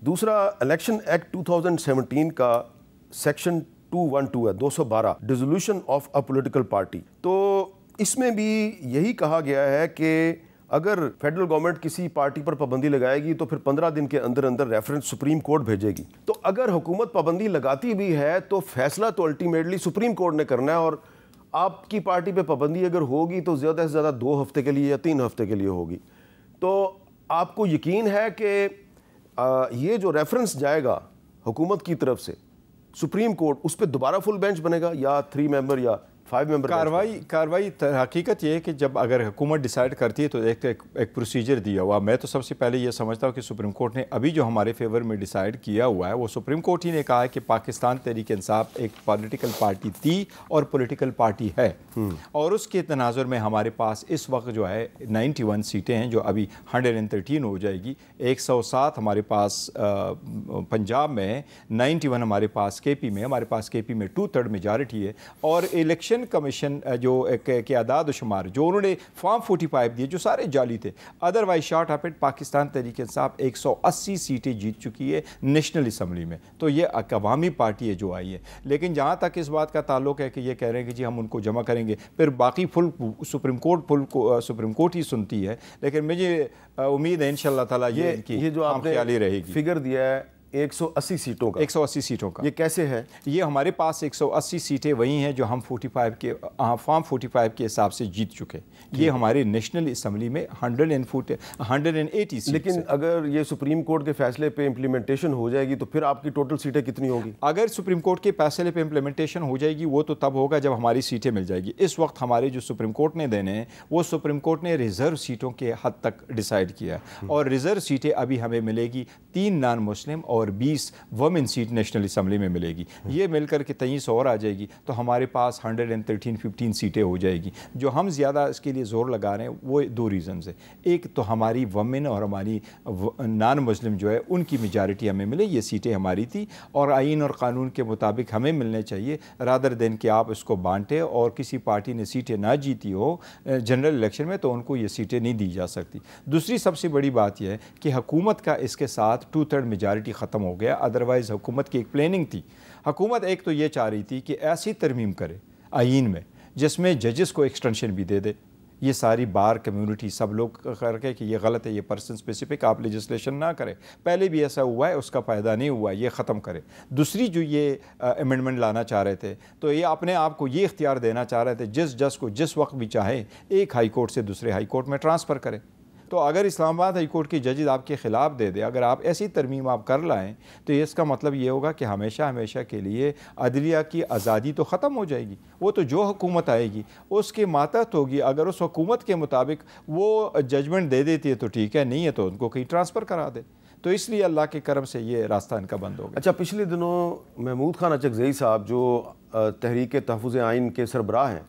دوسرا الیکشن ایکٹ 2017 کا سیکشن 212 ہے، 212، dissolution of a political party. تو اس میں بھی یہی کہا گیا ہے کہ اگر فیڈرل گورنمنٹ کسی پارٹی پر پابندی لگائے گی تو پھر 15 دن کے اندر اندر ریفرنس سپریم کورٹ بھیجے گی. تو اگر حکومت پابندی لگاتی بھی ہے تو فیصلہ تو الٹیمیٹلی سپریم کورٹ نے کرنا ہے، اور آپ کی پارٹی پہ پابندی اگر ہوگی تو زیادہ سے زیادہ 2 ہفتے کے لیے یا 3 ہفتے کے لیے ہوگی. تو آپ کو یقین ہے کہ یہ جو ریفرنس جائے گا حکومت کی طرف سے سپریم کورٹ، اس پہ دوبارہ فل بینچ بنے گا یا 3 ممبر یا 5 ممبر؟ کاروائی حقیقت یہ ہے کہ جب اگر حکومت ڈیسائیڈ کرتی ہے تو ایک پروسیجر دیا ہوا. میں تو سب سے پہلے یہ سمجھتا ہوں کہ سپریم کورٹ نے ابھی جو ہمارے فیور میں ڈیسائیڈ کیا ہوا ہے وہ سپریم کورٹ ہی نے کہا ہے کہ پاکستان تحریک انصاف ایک پولیٹیکل پارٹی تھی اور پولیٹیکل پارٹی ہے، اور اس کے تناظر میں ہمارے پاس اس وقت جو ہے 91 سیٹیں ہیں جو ابھی 113 ہو جائے گی. 107 ہمارے پاس پنجاب میں ہے، 91 ہمارے پاس کے پی میں، ہمارے پاس کے پی میں 2/3 میجارٹی ہے. اور الیکشن کمیشن جو کے اعداد و شمار جو انہوں نے فارم 45 دیے جو سارے جعلی تھے، otherwise short of it Pakistan Tehreek Insaf 180 سیٹیں جیت چکی ہے نیشنل اسمبلی میں. تو یہ عوامی پارٹی ہے جو آئی ہے. لیکن جہاں تک اس بات کا تعلق ہے کہ یہ کہہ رہے ہیں کہ جی ہم ان کو جمع کریں گے، پھر باقی سپریم کورٹ ہی سنتی ہے. لیکن مجھے امید ہے انشاءاللہ تعالیٰ یہ جو آپ نے رہے گی فگر دیا ہے 180 سیٹوں کا، 180 سیٹوں کا، یہ کیسے ہے؟ یہ ہمارے پاس 180 سیٹیں وہی ہیں جو ہم 45 کے فارم 45 کے حساب سے جیت چکے. یہ ہمارے نیشنل اسمبلی میں 180 سیٹ. لیکن اگر یہ سپریم کورٹ کے فیصلے پہ امپلیمنٹیشن ہو جائے گی تو پھر آپ کی ٹوٹل سیٹیں کتنی ہوگی؟ اگر سپریم کورٹ کے فیصلے پہ امپلیمنٹیشن ہو جائے گی وہ تو تب ہوگا جب ہماری سیٹیں مل جائے گی. اس وقت ہمارے جو سپریم کورٹ نے دینے ہیں وہ سپریم کورٹ نے ریزرو سیٹوں کے حد تک ڈیسائیڈ کیا ہے، اور ریزرو سیٹیں ابھی ہمیں ملے گی 3 نان مسلم اور 20 وومن سیٹ نیشنل اسمبلی میں ملے گی. یہ مل کر کے 23 اور آ جائے گی تو ہمارے پاس 113-15 سیٹیں ہو جائے گی. جو ہم زیادہ اس کے لیے زور لگا رہے ہیں وہ 2 ریزنز ہیں. ایک تو ہماری وومن اور ہماری نان مسلم جو ہے ان کی میجارٹی ہمیں ملے، یہ سیٹیں ہماری تھی اور آئین اور قانون کے مطابق ہمیں ملنے چاہیے، رادر دین کہ آپ اس کو بانٹے اور کسی پارٹی نے سیٹیں نہ جیتی ہو جنرل الیکشن میں تو ان کو یہ سیٹیں نہیں دی جا سکتی. دوسری سب سے بڑی بات یہ ہے کہ حکومت کا اس کے ساتھ 2/3 میجارٹی ختم ہو گیا. ادروائز حکومت کی ایک پلاننگ تھی. حکومت ایک تو یہ چاہ رہی تھی کہ ایسی ترمیم کرے آئین میں جس میں ججز کو ایکسٹینشن بھی دے دے. یہ ساری بار کمیونٹی سب لوگ کر کے کہ یہ غلط ہے، یہ پرسن سپیسیفک آپ لیجسلیشن نہ کرے. پہلے بھی ایسا ہوا ہے، اس کا فائدہ نہیں ہوا، یہ ختم کرے. دوسری جو یہ امینڈمنٹ لانا چاہ رہے تھے تو یہ اپنے آپ کو یہ اختیار دینا چاہ رہے تھے جس جج کو جس وقت بھی چاہے ایک ہائی کورٹ سے دوسرے ہائی کورٹ میں ٹرانسفر کرے. تو اگر اسلام آباد ہائی کورٹ کی ججز آپ کے خلاف دے دے، اگر آپ ایسی ترمیم آپ کر لائیں تو اس کا مطلب یہ ہوگا کہ ہمیشہ کے لیے عدلیہ کی آزادی تو ختم ہو جائے گی. وہ تو جو حکومت آئے گی اس کے ماتحت ہوگی. اگر اس حکومت کے مطابق وہ ججمنٹ دے دیتی ہے تو ٹھیک ہے، نہیں ہے تو ان کو کہیں ٹرانسفر کرا دے. تو اس لیے اللہ کے کرم سے یہ راستہ ان کا بند ہو گیا۔ اچھا، پچھلے دنوں محمود خان اچکزئی صاحب جو تحریک تحفظ آئین کے سربراہ ہیں،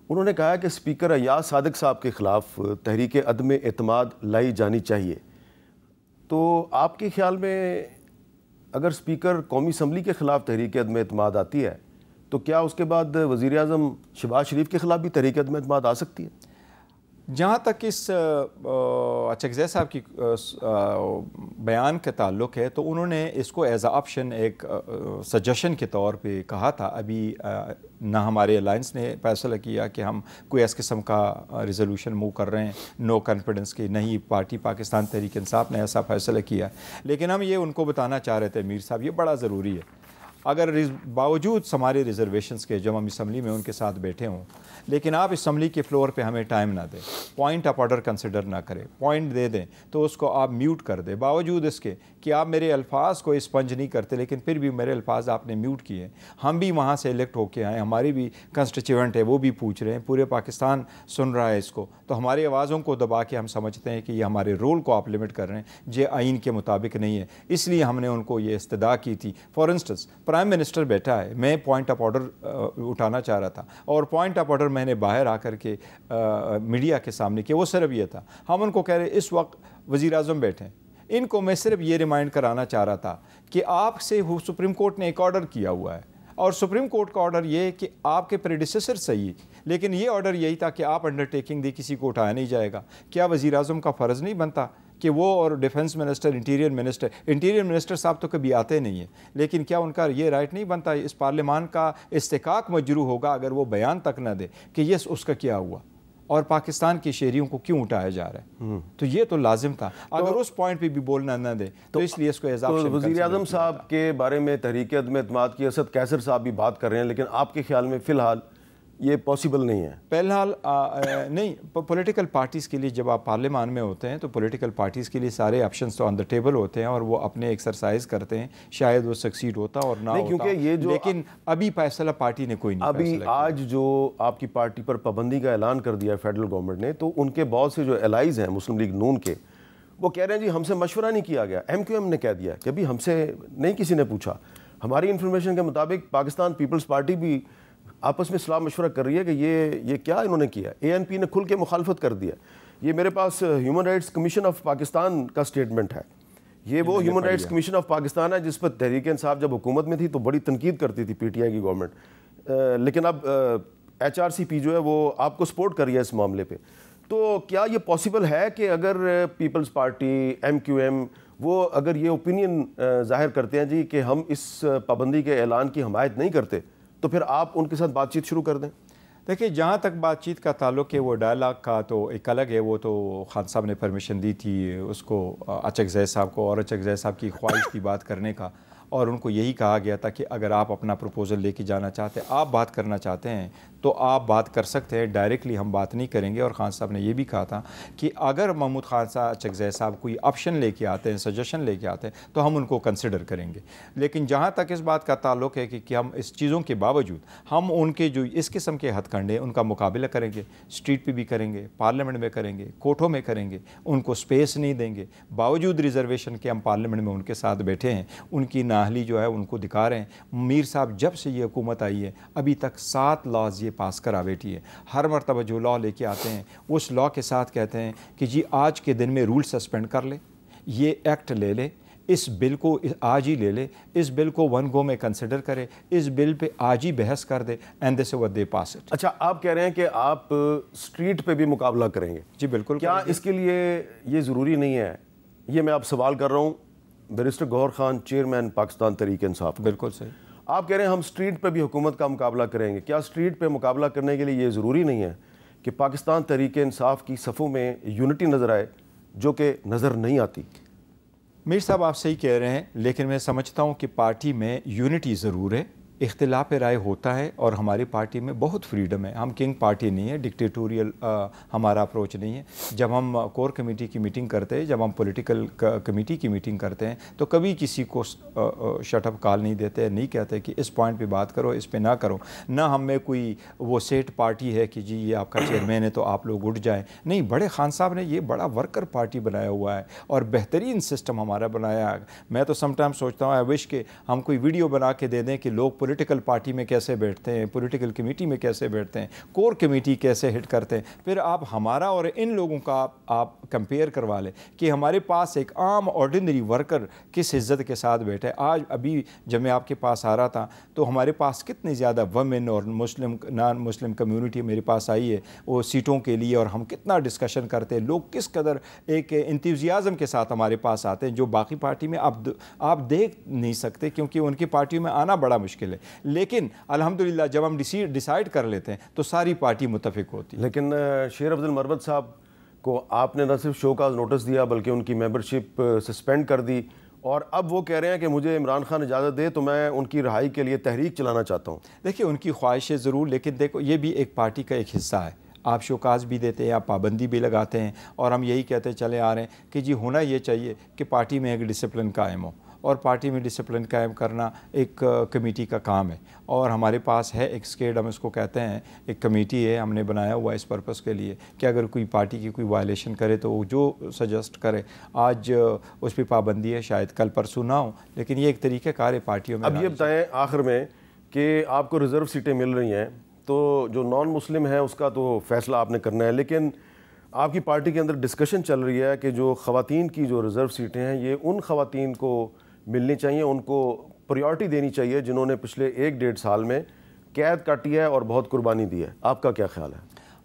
انہوں نے کہا کہ اسپیکر ایاز صادق صاحب کے خلاف تحریک عدم اعتماد لائی جانی چاہیے۔ تو آپ کے خیال میں اگر اسپیکر قومی اسمبلی کے خلاف تحریک عدم اعتماد آتی ہے تو کیا اس کے بعد وزیر اعظم شہباز شریف کے خلاف بھی تحریک عدم اعتماد آ سکتی ہے؟ جہاں تک اس اچکزئی صاحب کی بیان کے تعلق ہے تو انہوں نے اس کو ایز اے آپشن ایک سجیشن کے طور پہ کہا تھا۔ ابھی نہ ہمارے الائنس نے فیصلہ کیا کہ ہم کوئی اس قسم کا ریزولوشن موو کر رہے ہیں نو کانفیڈنس کی، نہیں پارٹی پاکستان تحریک انصاف نے ایسا فیصلہ کیا، لیکن ہم یہ ان کو بتانا چاہ رہے تھے میر صاحب، یہ بڑا ضروری ہے۔ اگر باوجود ہمارے ریزرویشنز کے جب ہم اسمبلی میں ان کے ساتھ بیٹھے ہوں، لیکن آپ اسمبلی کے فلور پہ ہمیں ٹائم نہ دیں، پوائنٹ آف آرڈر کنسیڈر نہ کریں، پوائنٹ دے دیں تو اس کو آپ میوٹ کر دیں، باوجود اس کے کہ آپ میرے الفاظ کو اسپنج نہیں کرتے لیکن پھر بھی میرے الفاظ آپ نے میوٹ کیے۔ ہم بھی وہاں سے الیکٹ ہو کے آئے، ہماری بھی کنسٹیچوئنٹ ہے، وہ بھی پوچھ رہے ہیں، پورے پاکستان سن رہا ہے اس کو، تو ہماری آوازوں کو دبا کے ہم سمجھتے ہیں کہ یہ ہمارے رول کو آپ لمٹ کر رہے ہیں، یہ آئین کے مطابق نہیں ہے، اس لیے ہم نے ان کو یہ استدعا کی تھی۔ فار انسٹنس پرائم منسٹر بیٹھا ہے، میں پوائنٹ آف آرڈر اٹھانا چاہ رہا تھا اور پوائنٹ آف آرڈر میں نے باہر آ کر کے میڈیا کے سامنے کیا، وہ صرف یہ تھا، ہم ان کو کہہ رہے اس وقت وزیر اعظم بیٹھے ہیں، ان کو میں صرف یہ ریمائنڈ کرانا چاہ رہا تھا کہ آپ سے سپریم کورٹ نے ایک آرڈر کیا ہوا ہے، اور سپریم کورٹ کا آرڈر یہ کہ آپ کے پریڈیسیسر صحیح، لیکن یہ آرڈر یہی تھا کہ آپ انڈر ٹیکنگ دی کسی کو اٹھایا نہیں جائے گا۔ کیا وزیر اعظم کا فرض نہیں بنتا کہ وہ اور ڈیفنس منسٹر، انٹیریئر منسٹر صاحب تو کبھی آتے نہیں ہیں، لیکن کیا ان کا یہ رائٹ نہیں بنتا؟ اس پارلیمان کا استحقاق مجروح ہوگا اگر وہ بیان تک نہ دے کہ یس اس کا کیا ہوا اور پاکستان کی شہریوں کو کیوں اٹھایا جا رہا ہے۔ تو یہ تو لازم تھا، اگر اس پوائنٹ پہ بھی بولنا نہ دے تو اس لیے اس کو ایزاپشن۔ وزیر اعظم صاحب کے بارے میں تحریک عدم اعتماد کی اسد کیسر صاحب بھی بات کر رہے ہیں، لیکن آپ کے خیال میں فی الحال یہ پاسبل نہیں ہے؟ فی الحال نہیں، پولیٹیکل پارٹیز کے لیے جب آپ پارلیمان میں ہوتے ہیں تو پولیٹیکل پارٹیز کے لیے سارے آپشنز تو آن دا ٹیبل ہوتے ہیں اور وہ اپنے ایکسرسائز کرتے ہیں، شاید وہ سکسیڈ ہوتا اور نہ ہوتا، کیونکہ یہ جو لیکن ابھی فیصلہ پارٹی نے کوئی نہیں ابھی فیصلہ کیا۔ آج جو آپ کی پارٹی پر پابندی کا اعلان کر دیا ہے فیڈرل گورنمنٹ نے، تو ان کے بہت سے جو الائز ہیں مسلم لیگ نون کے، وہ کہہ رہے ہیں جی ہم سے مشورہ نہیں کیا گیا۔ ایم کیو ایم نے کہہ دیا کہ ابھی ہم سے نہیں کسی نے پوچھا، ہماری انفارمیشن کے مطابق پاکستان پیپلز پارٹی بھی آپس میں صلاح مشورہ کر رہی ہے کہ یہ کیا انہوں نے کیا۔ اے این پی نے کھل کے مخالفت کر دیا۔ یہ میرے پاس human rights commission of Pakistan کا سٹیٹمنٹ ہے، یہ وہ human rights commission of Pakistan ہے جس پر تحریک انصاف جب حکومت میں تھی تو بڑی تنقید کرتی تھی پی ٹی آئی کی گورنمنٹ، لیکن اب ایچ آر سی پی جو ہے وہ آپ کو سپورٹ کر رہی ہے اس معاملے پہ۔ تو کیا یہ پاسبل ہے کہ اگر پیپلز پارٹی، ایم کیو ایم، وہ اگر یہ اوپینین ظاہر کرتے ہیں جی کہ ہم اس پابندی کے اعلان کی حمایت نہیں کرتے، تو پھر آپ ان کے ساتھ بات چیت شروع کر دیں؟ دیکھیں، جہاں تک بات چیت کا تعلق ہے وہ ڈائلاگ کا تو ایک الگ ہے، وہ تو خان صاحب نے پرمیشن دی تھی اس کو، اچکزئی صاحب کو، اور اچکزئی صاحب کی خواہش کی بات کرنے کا، اور ان کو یہی کہا گیا تھا کہ اگر آپ اپنا پروپوزل لے کے جانا چاہتے ہیں، آپ بات کرنا چاہتے ہیں تو آپ بات کر سکتے ہیں، ڈائریکٹلی ہم بات نہیں کریں گے۔ اور خان صاحب نے یہ بھی کہا تھا کہ اگر محمود خان صاحب، اچکزئی صاحب کوئی آپشن لے کے آتے ہیں، سجیشن لے کے آتے ہیں تو ہم ان کو کنسیڈر کریں گے، لیکن جہاں تک اس بات کا تعلق ہے کہ ہم اس چیزوں کے باوجود ہم ان کے جو اس قسم کے ہتھ کنڈے ان کا مقابلہ کریں گے، اسٹریٹ پہ بھی کریں گے، پارلیمنٹ میں کریں گے، کوٹھوں میں کریں گے، ان کو سپیس نہیں دیں گے، باوجود ریزرویشن کے ہم پارلیمنٹ میں ان کے ساتھ بیٹھے ہیں، ان کی نااہلی جو ہے ان کو دکھا رہے ہیں۔ میر صاحب جب سے یہ حکومت آئی ہے ابھی تک 7 لاز یہ پاس کرا بیٹھی ہے، ہر مرتبہ جو لاء لے کے آتے ہیں اس لاء کے ساتھ کہتے ہیں کہ جی آج کے دن میں رول سسپینڈ کر لے، یہ ایکٹ لے لے، اس بل کو آج ہی لے لے، اس بل کو ون گو میں کنسیڈر کرے، اس بل پہ آج ہی بحث کر دے، and this over they pass it. اچھا، آپ کہہ رہے ہیں کہ آپ اسٹریٹ پہ بھی مقابلہ کریں گے؟ جی بالکل۔ کیا اس کے لیے یہ ضروری نہیں ہے، یہ میں آپ سوال کر رہا ہوں بیرسٹر گوہر خان، چیئرمین پاکستان تحریک انصاف؟ بالکل صحیح۔ آپ کہہ رہے ہیں ہم اسٹریٹ پہ بھی حکومت کا مقابلہ کریں گے، کیا اسٹریٹ پہ مقابلہ کرنے کے لیے یہ ضروری نہیں ہے کہ پاکستان تحریک انصاف کی صفوں میں یونٹی نظر آئے، جو کہ نظر نہیں آتی؟ میر صاحب آپ صحیح کہہ رہے ہیں، لیکن میں سمجھتا ہوں کہ پارٹی میں یونٹی ضرور ہے، اختلاف رائے ہوتا ہے اور ہماری پارٹی میں بہت فریڈم ہے. ہم کنگ پارٹی نہیں ہے, ڈکٹیٹوریل ہمارا اپروچ نہیں ہے. جب ہم کور کمیٹی کی میٹنگ کرتے ہیں, جب ہم پولیٹیکل کمیٹی کی میٹنگ کرتے ہیں, تو کبھی کسی کو شٹ اپ کال نہیں دیتے, نہیں کہتے کہ اس پوائنٹ پہ بات کرو, اس پہ نہ کرو. نہ ہم میں کوئی وہ سیٹ پارٹی ہے کہ جی یہ آپ کا چیئرمین ہے تو آپ لوگ اٹھ جائیں. نہیں, بڑے خان صاحب نے یہ بڑا ورکر پارٹی بنایا ہوا ہے اور بہترین سسٹم ہمارا بنایا ہے. میں تو سم ٹائم سوچتا ہوں, آئی وش کہ ہم کوئی ویڈیو بنا کے دے دیں کہ لوگ پولیٹیکل پارٹی میں کیسے بیٹھتے ہیں, پولیٹیکل کمیٹی میں کیسے بیٹھتے ہیں, کور کمیٹی کیسے ہٹ کرتے ہیں. پھر آپ ہمارا اور ان لوگوں کا آپ کمپیئر کروا لیں کہ ہمارے پاس ایک عام آرڈینری ورکر کس عزت کے ساتھ بیٹھے. آج ابھی جب میں آپ کے پاس آ رہا تھا تو ہمارے پاس کتنی زیادہ ویمن اور مسلم نان مسلم کمیونٹی میرے پاس آئی ہے وہ سیٹوں کے لیے, اور ہم کتنا ڈسکشن کرتے ہیں. لوگ کس قدر ایک انتھوزیازم کے ساتھ ہمارے پاس آتے ہیں جو باقی پارٹی میں آپ دیکھ نہیں سکتے, کیونکہ ان کی پارٹیوں میں آنا بڑا مشکل ہے. لیکن الحمدللہ جب ہم ڈیسائیڈ کر لیتے ہیں تو ساری پارٹی متفق ہوتی ہے. لیکن شیر افضل مربت صاحب کو آپ نے نہ صرف شو کاز نوٹس دیا بلکہ ان کی ممبرشپ سسپینڈ کر دی, اور اب وہ کہہ رہے ہیں کہ مجھے عمران خان اجازت دے تو میں ان کی رہائی کے لیے تحریک چلانا چاہتا ہوں. دیکھیے ان کی خواہشیں ضرور, لیکن دیکھو یہ بھی ایک پارٹی کا ایک حصہ ہے. آپ شوکاز بھی دیتے ہیں, آپ پابندی بھی لگاتے ہیں, اور ہم یہی کہتے چلے آ رہے ہیں کہ جی ہونا یہ چاہیے کہ پارٹی میں ایک ڈسپلن قائم ہو, اور پارٹی میں ڈسپلن قائم کرنا ایک کمیٹی کا کام ہے. اور ہمارے پاس ہے ایک اسکیڈ, ہم اس کو کہتے ہیں, ایک کمیٹی ہے ہم نے بنایا ہوا اس پرپس کے لیے کہ اگر کوئی پارٹی کی کوئی وائلیشن کرے تو وہ جو سجیسٹ کرے. آج اس پہ پابندی ہے, شاید کل پرسوں نہ ہو, لیکن یہ ایک طریقہ کار ہے پارٹیوں میں. اب یہ بتائیں آخر میں کہ آپ کو ریزرو سیٹیں مل رہی ہیں, تو جو نان مسلم ہیں اس کا تو فیصلہ آپ نے کرنا ہے, لیکن آپ کی پارٹی کے اندر ڈسکشن چل رہی ہے کہ جو خواتین کی جو ریزرو سیٹیں ہیں یہ ان خواتین کو ملنی چاہیے, ان کو پریورٹی دینی چاہیے جنہوں نے پچھلے 1-1.5 سال میں قید کاٹی ہے اور بہت قربانی دی ہے. آپ کا کیا خیال ہے؟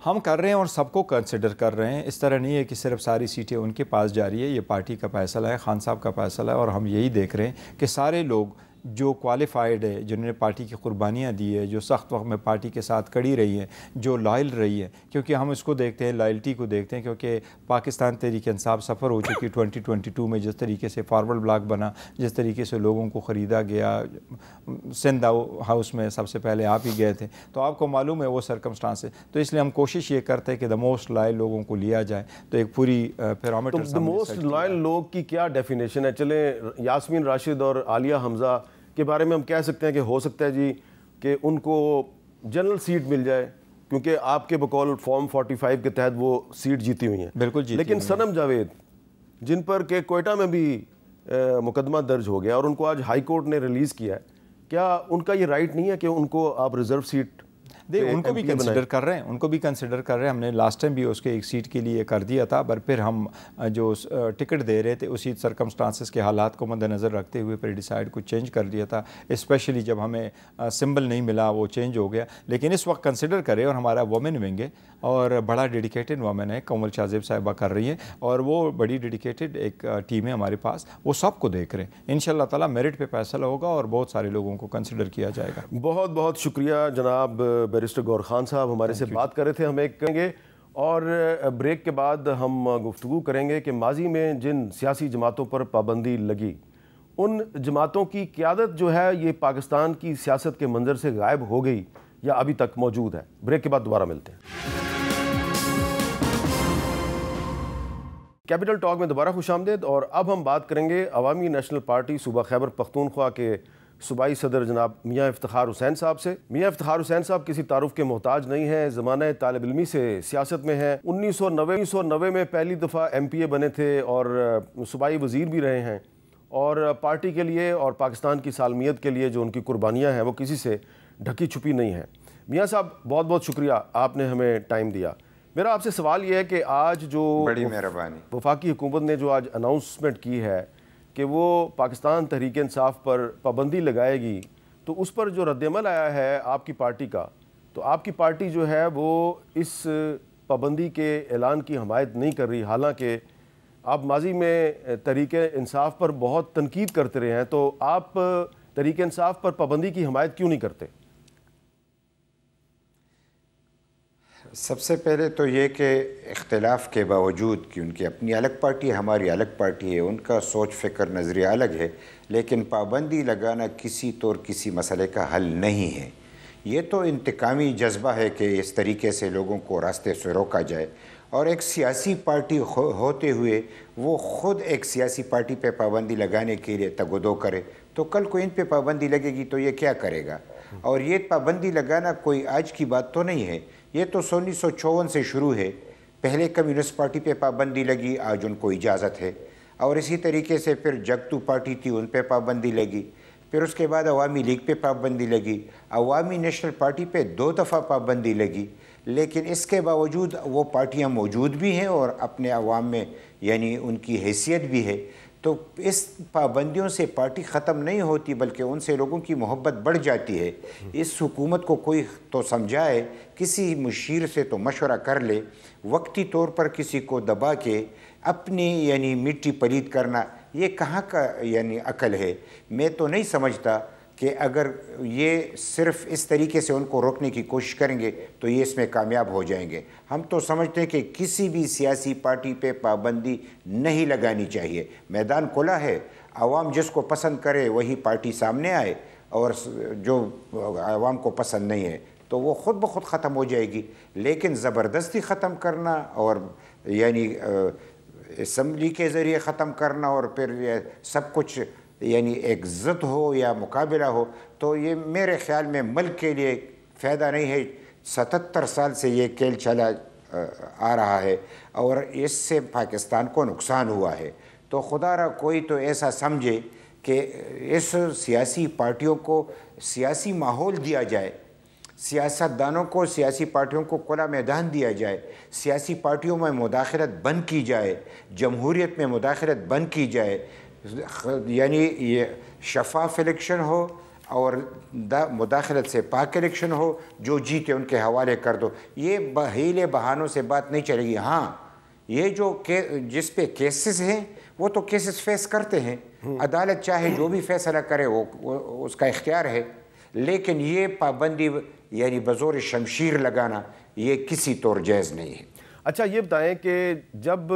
ہم کر رہے ہیں اور سب کو کنسیڈر کر رہے ہیں. اس طرح نہیں ہے کہ صرف ساری سیٹیں ان کے پاس جا رہی ہے, یہ پارٹی کا فیصلہ ہے, خان صاحب کا فیصلہ ہے, اور ہم یہی دیکھ رہے ہیں کہ سارے لوگ جو کوالیفائڈ ہے, جنہوں نے پارٹی کی قربانیاں دی ہے, جو سخت وقت میں پارٹی کے ساتھ کڑی رہی ہے, جو لائل رہی ہے, کیونکہ ہم اس کو دیکھتے ہیں, لائلٹی کو دیکھتے ہیں, کیونکہ پاکستان تحریک انصاف سفر ہو چکی 2022 میں, جس طریقے سے فارورڈ بلاک بنا, جس طریقے سے لوگوں کو خریدا گیا. سندھ ہاؤس میں سب سے پہلے آپ ہی گئے تھے, تو آپ کو معلوم ہے وہ سرکمسٹانس ہے. تو اس لیے ہم کوشش یہ کرتے ہیں کہ دا موسٹ لائل لوگوں کو لیا جائے. تو ایک پوری پیرامیٹر. دا موسٹ لائل لوگ کی کیا ڈیفینیشن ہے؟ چلیں یاسمین راشد اور عالیہ حمزہ کے بارے میں ہم کہہ سکتے ہیں کہ ہو سکتا ہے جی کہ ان کو جنرل سیٹ مل جائے, کیونکہ آپ کے بقول فارم 45 کے تحت وہ سیٹ جیتی ہوئی ہیں. بالکل جیتی. لیکن صنم جاوید جن پر کہ کوئٹہ میں بھی مقدمہ درج ہو گیا اور ان کو آج ہائی کورٹ نے ریلیز کیا ہے, کیا ان کا یہ رائٹ نہیں ہے کہ ان کو آپ ریزرو سیٹ ان کو بھی کنسیڈر کر رہے ہیں, ان کو بھی کنسیڈر کر رہے ہیں. ہم نے لاسٹ ٹائم بھی اس کے ایک سیٹ کے لیے کر دیا تھا, پر پھر ہم جو ٹکٹ دے رہے تھے اسی سرکمسٹانسز کے حالات کو مد نظر رکھتے ہوئے پھر ڈیسائیڈ کو چینج کر دیا تھا. اسپیشلی جب ہمیں سمبل نہیں ملا وہ چینج ہو گیا. لیکن اس وقت کنسیڈر کرے, اور ہمارا وومن ونگ ہے اور بڑا ڈیڈیکیٹڈ وومن ہے, کومل شاہ صاحبہ کر رہی ہیں, اور وہ بڑی ڈیڈیکیٹڈ ایک ٹیم ہے ہمارے پاس, وہ سب کو دیکھ رہے ہیں. انشاءاللہ تعالیٰ میرٹ پہ فیصلہ ہوگا اور بہت سارے لوگوں کو کنسیڈر کیا جائے گا. بہت بہت شکریہ جناب بیرسٹر گور خان صاحب, ہمارے سے بات کر رہے تھے. ہم ایک کریں گے اور بریک کے بعد ہم گفتگو کریں گے کہ ماضی میں جن سیاسی جماعتوں پر پابندی لگی ان جماعتوں کی قیادت جو ہے یہ پاکستان کی سیاست کے منظر سے غائب ہو گئی یا ابھی تک موجود ہے. بریک کے بعد دوبارہ ملتے ہیں. کیپٹل ٹاک میں دوبارہ خوش آمدید, اور اب ہم بات کریں گے عوامی نیشنل پارٹی صوبہ خیبر پختونخوا کے صوبائی صدر جناب میاں افتخار حسین صاحب سے. میاں افتخار حسین صاحب کسی تعارف کے محتاج نہیں ہیں, زمانہ طالب علمی سے سیاست میں ہیں. 1990 میں پہلی دفعہ MP بنے تھے اور صوبائی وزیر بھی رہے ہیں, اور پارٹی کے لیے اور پاکستان کی سالمیت کے لیے جو ان کی قربانیاں ہیں وہ کسی سے ڈھکی چھپی نہیں ہیں. میاں صاحب بہت بہت شکریہ, آپ نے ہمیں ٹائم دیا. میرا آپ سے سوال یہ ہے کہ آج جو بڑی مہربانی وفاقی حکومت نے جو آج اناؤنسمنٹ کی ہے کہ وہ پاکستان تحریک انصاف پر پابندی لگائے گی, تو اس پر جو رد عمل آیا ہے آپ کی پارٹی کا, تو آپ کی پارٹی جو ہے وہ اس پابندی کے اعلان کی حمایت نہیں کر رہی, حالانکہ آپ ماضی میں تحریک انصاف پر بہت تنقید کرتے رہے ہیں, تو آپ تحریک انصاف پر پابندی کی حمایت کیوں نہیں کرتے؟ سب سے پہلے تو یہ کہ اختلاف کے باوجود کہ ان کی اپنی الگ پارٹی ہے، ہماری الگ پارٹی ہے، ان کا سوچ فکر نظریہ الگ ہے، لیکن پابندی لگانا کسی طور کسی مسئلے کا حل نہیں ہے۔ یہ تو انتقامی جذبہ ہے کہ اس طریقے سے لوگوں کو راستے سے روکا جائے، اور ایک سیاسی پارٹی ہوتے ہوئے وہ خود ایک سیاسی پارٹی پہ پابندی لگانے کے لیے تگ و دو کرے تو کل کو ان پہ پابندی لگے گی تو یہ کیا کرے گا؟ اور یہ پابندی لگانا کوئی آج کی بات تو نہیں ہے، یہ تو 1954 سے شروع ہے۔ پہلے کمیونسٹ پارٹی پہ پابندی لگی، آج ان کو اجازت ہے، اور اسی طریقے سے پھر جگتو پارٹی تھی، ان پہ پابندی لگی، پھر اس کے بعد عوامی لیگ پہ پابندی لگی، عوامی نیشنل پارٹی پہ 2 دفعہ پابندی لگی، لیکن اس کے باوجود وہ پارٹیاں موجود بھی ہیں اور اپنے عوام میں یعنی ان کی حیثیت بھی ہے۔ تو اس پابندیوں سے پارٹی ختم نہیں ہوتی بلکہ ان سے لوگوں کی محبت بڑھ جاتی ہے۔ اس حکومت کو کوئی تو سمجھائے، کسی مشیر سے تو مشورہ کر لے، وقتی طور پر کسی کو دبا کے اپنی یعنی مٹی پلید کرنا یہ کہاں کا یعنی عقل ہے؟ میں تو نہیں سمجھتا کہ اگر یہ صرف اس طریقے سے ان کو روکنے کی کوشش کریں گے تو یہ اس میں کامیاب ہو جائیں گے۔ ہم تو سمجھتے ہیں کہ کسی بھی سیاسی پارٹی پہ پابندی نہیں لگانی چاہیے۔ میدان کھلا ہے، عوام جس کو پسند کرے وہی پارٹی سامنے آئے، اور جو عوام کو پسند نہیں ہے تو وہ خود بخود ختم ہو جائے گی۔ لیکن زبردستی ختم کرنا اور یعنی اسمبلی کے ذریعے ختم کرنا اور پھر سب کچھ یعنی ایک ضد ہو یا مقابلہ ہو تو یہ میرے خیال میں ملک کے لیے فائدہ نہیں ہے۔ 77 سال سے یہ کھیل چلا آ رہا ہے اور اس سے پاکستان کو نقصان ہوا ہے۔ تو خدا را کوئی تو ایسا سمجھے کہ اس سیاسی پارٹیوں کو سیاسی ماحول دیا جائے، سیاستدانوں کو سیاسی پارٹیوں کو کھلا میدان دیا جائے، سیاسی پارٹیوں میں مداخلت بند کی جائے، جمہوریت میں مداخلت بند کی جائے، یعنی یہ شفاف الیکشن ہو اور مداخلت سے پاک الیکشن ہو، جو جیتے ان کے حوالے کر دو۔ یہ ہیلے بہانوں سے بات نہیں چلے گی۔ ہاں یہ جو جس پہ کیسز ہیں وہ تو کیسز فیس کرتے ہیں، عدالت چاہے جو بھی فیصلہ کرے وہ اس کا اختیار ہے، لیکن یہ پابندی یعنی بزور شمشیر لگانا یہ کسی طور جائز نہیں ہے۔ اچھا یہ بتائیں کہ جب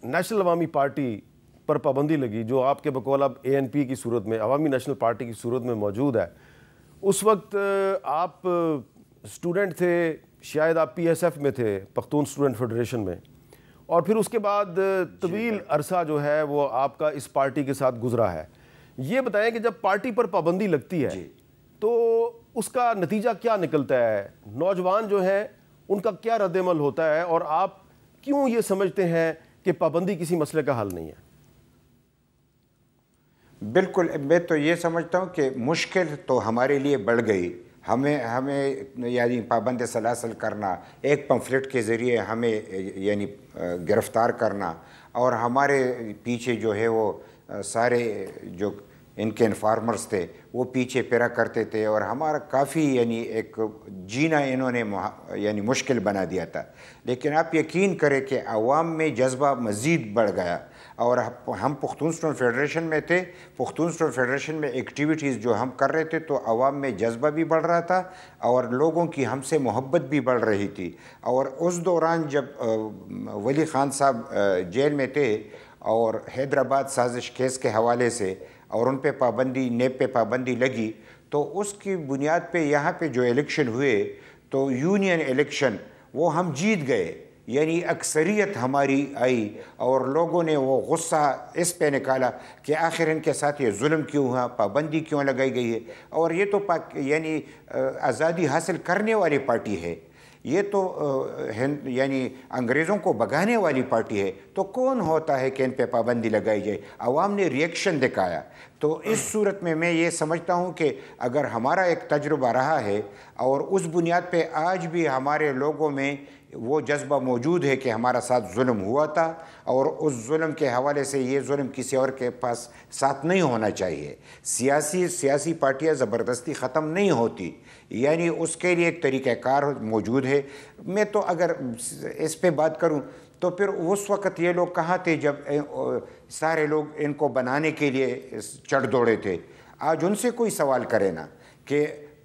نیشنل عوامی پارٹی پر پابندی لگی، جو آپ کے بقول اب ANP کی صورت میں، عوامی نیشنل پارٹی کی صورت میں موجود ہے، اس وقت آپ اسٹوڈنٹ تھے، شاید آپ PSF میں تھے، پختون اسٹوڈنٹ فیڈریشن میں، اور پھر اس کے بعد طویل عرصہ جو ہے وہ آپ کا اس پارٹی کے ساتھ گزرا ہے۔ یہ بتائیں کہ جب پارٹی پر پابندی لگتی ہے تو اس کا نتیجہ کیا نکلتا ہے؟ نوجوان جو ہیں ان کا کیا رد عمل ہوتا ہے، اور آپ کیوں یہ سمجھتے ہیں کہ پابندی کسی مسئلے کا حل نہیں ہے؟ بالکل، میں تو یہ سمجھتا ہوں کہ مشکل تو ہمارے لیے بڑھ گئی۔ ہمیں یعنی پابند سلاسل کرنا، ایک پمفلٹ کے ذریعے ہمیں یعنی گرفتار کرنا، اور ہمارے پیچھے جو ہے وہ سارے جو ان کے انفارمرز تھے وہ پیچھے پھرا کرتے تھے، اور ہمارا کافی یعنی ایک جینا انہوں نے یعنی مشکل بنا دیا تھا۔ لیکن آپ یقین کریں کہ عوام میں جذبہ مزید بڑھ گیا، اور ہم پختون اسٹوڈنٹ فیڈریشن میں تھے، پختون اسٹوڈنٹ فیڈریشن میں ایکٹیویٹیز جو ہم کر رہے تھے تو عوام میں جذبہ بھی بڑھ رہا تھا اور لوگوں کی ہم سے محبت بھی بڑھ رہی تھی۔ اور اس دوران جب ولی خان صاحب جیل میں تھے اور حیدرآباد سازش کیس کے حوالے سے اور ان پہ پابندی، نیب پہ پابندی لگی، تو اس کی بنیاد پہ یہاں پہ جو الیکشن ہوئے تو یونین الیکشن وہ ہم جیت گئے، یعنی اکثریت ہماری آئی، اور لوگوں نے وہ غصہ اس پہ نکالا کہ آخر ان کے ساتھ یہ ظلم کیوں ہوا، پابندی کیوں لگائی گئی ہے، اور یہ تو یعنی آزادی حاصل کرنے والی پارٹی ہے، یہ تو یعنی انگریزوں کو بھگانے والی پارٹی ہے، تو کون ہوتا ہے کہ ان پہ پابندی لگائی جائے؟ عوام نے ریئیکشن دکھایا۔ تو اس صورت میں یہ سمجھتا ہوں کہ اگر ہمارا ایک تجربہ رہا ہے اور اس بنیاد پہ آج بھی ہمارے لوگوں میں وہ جذبہ موجود ہے کہ ہمارا ساتھ ظلم ہوا تھا، اور اس ظلم کے حوالے سے یہ ظلم کسی اور کے پاس ساتھ نہیں ہونا چاہیے۔ سیاسی پارٹیاں زبردستی ختم نہیں ہوتی، یعنی اس کے لیے ایک طریقہ کار موجود ہے۔ میں تو اگر اس پہ بات کروں تو پھر اس وقت یہ لوگ کہاں تھے جب سارے لوگ ان کو بنانے کے لیے چڑھ دوڑے تھے؟ آج ان سے کوئی سوال کرے نا کہ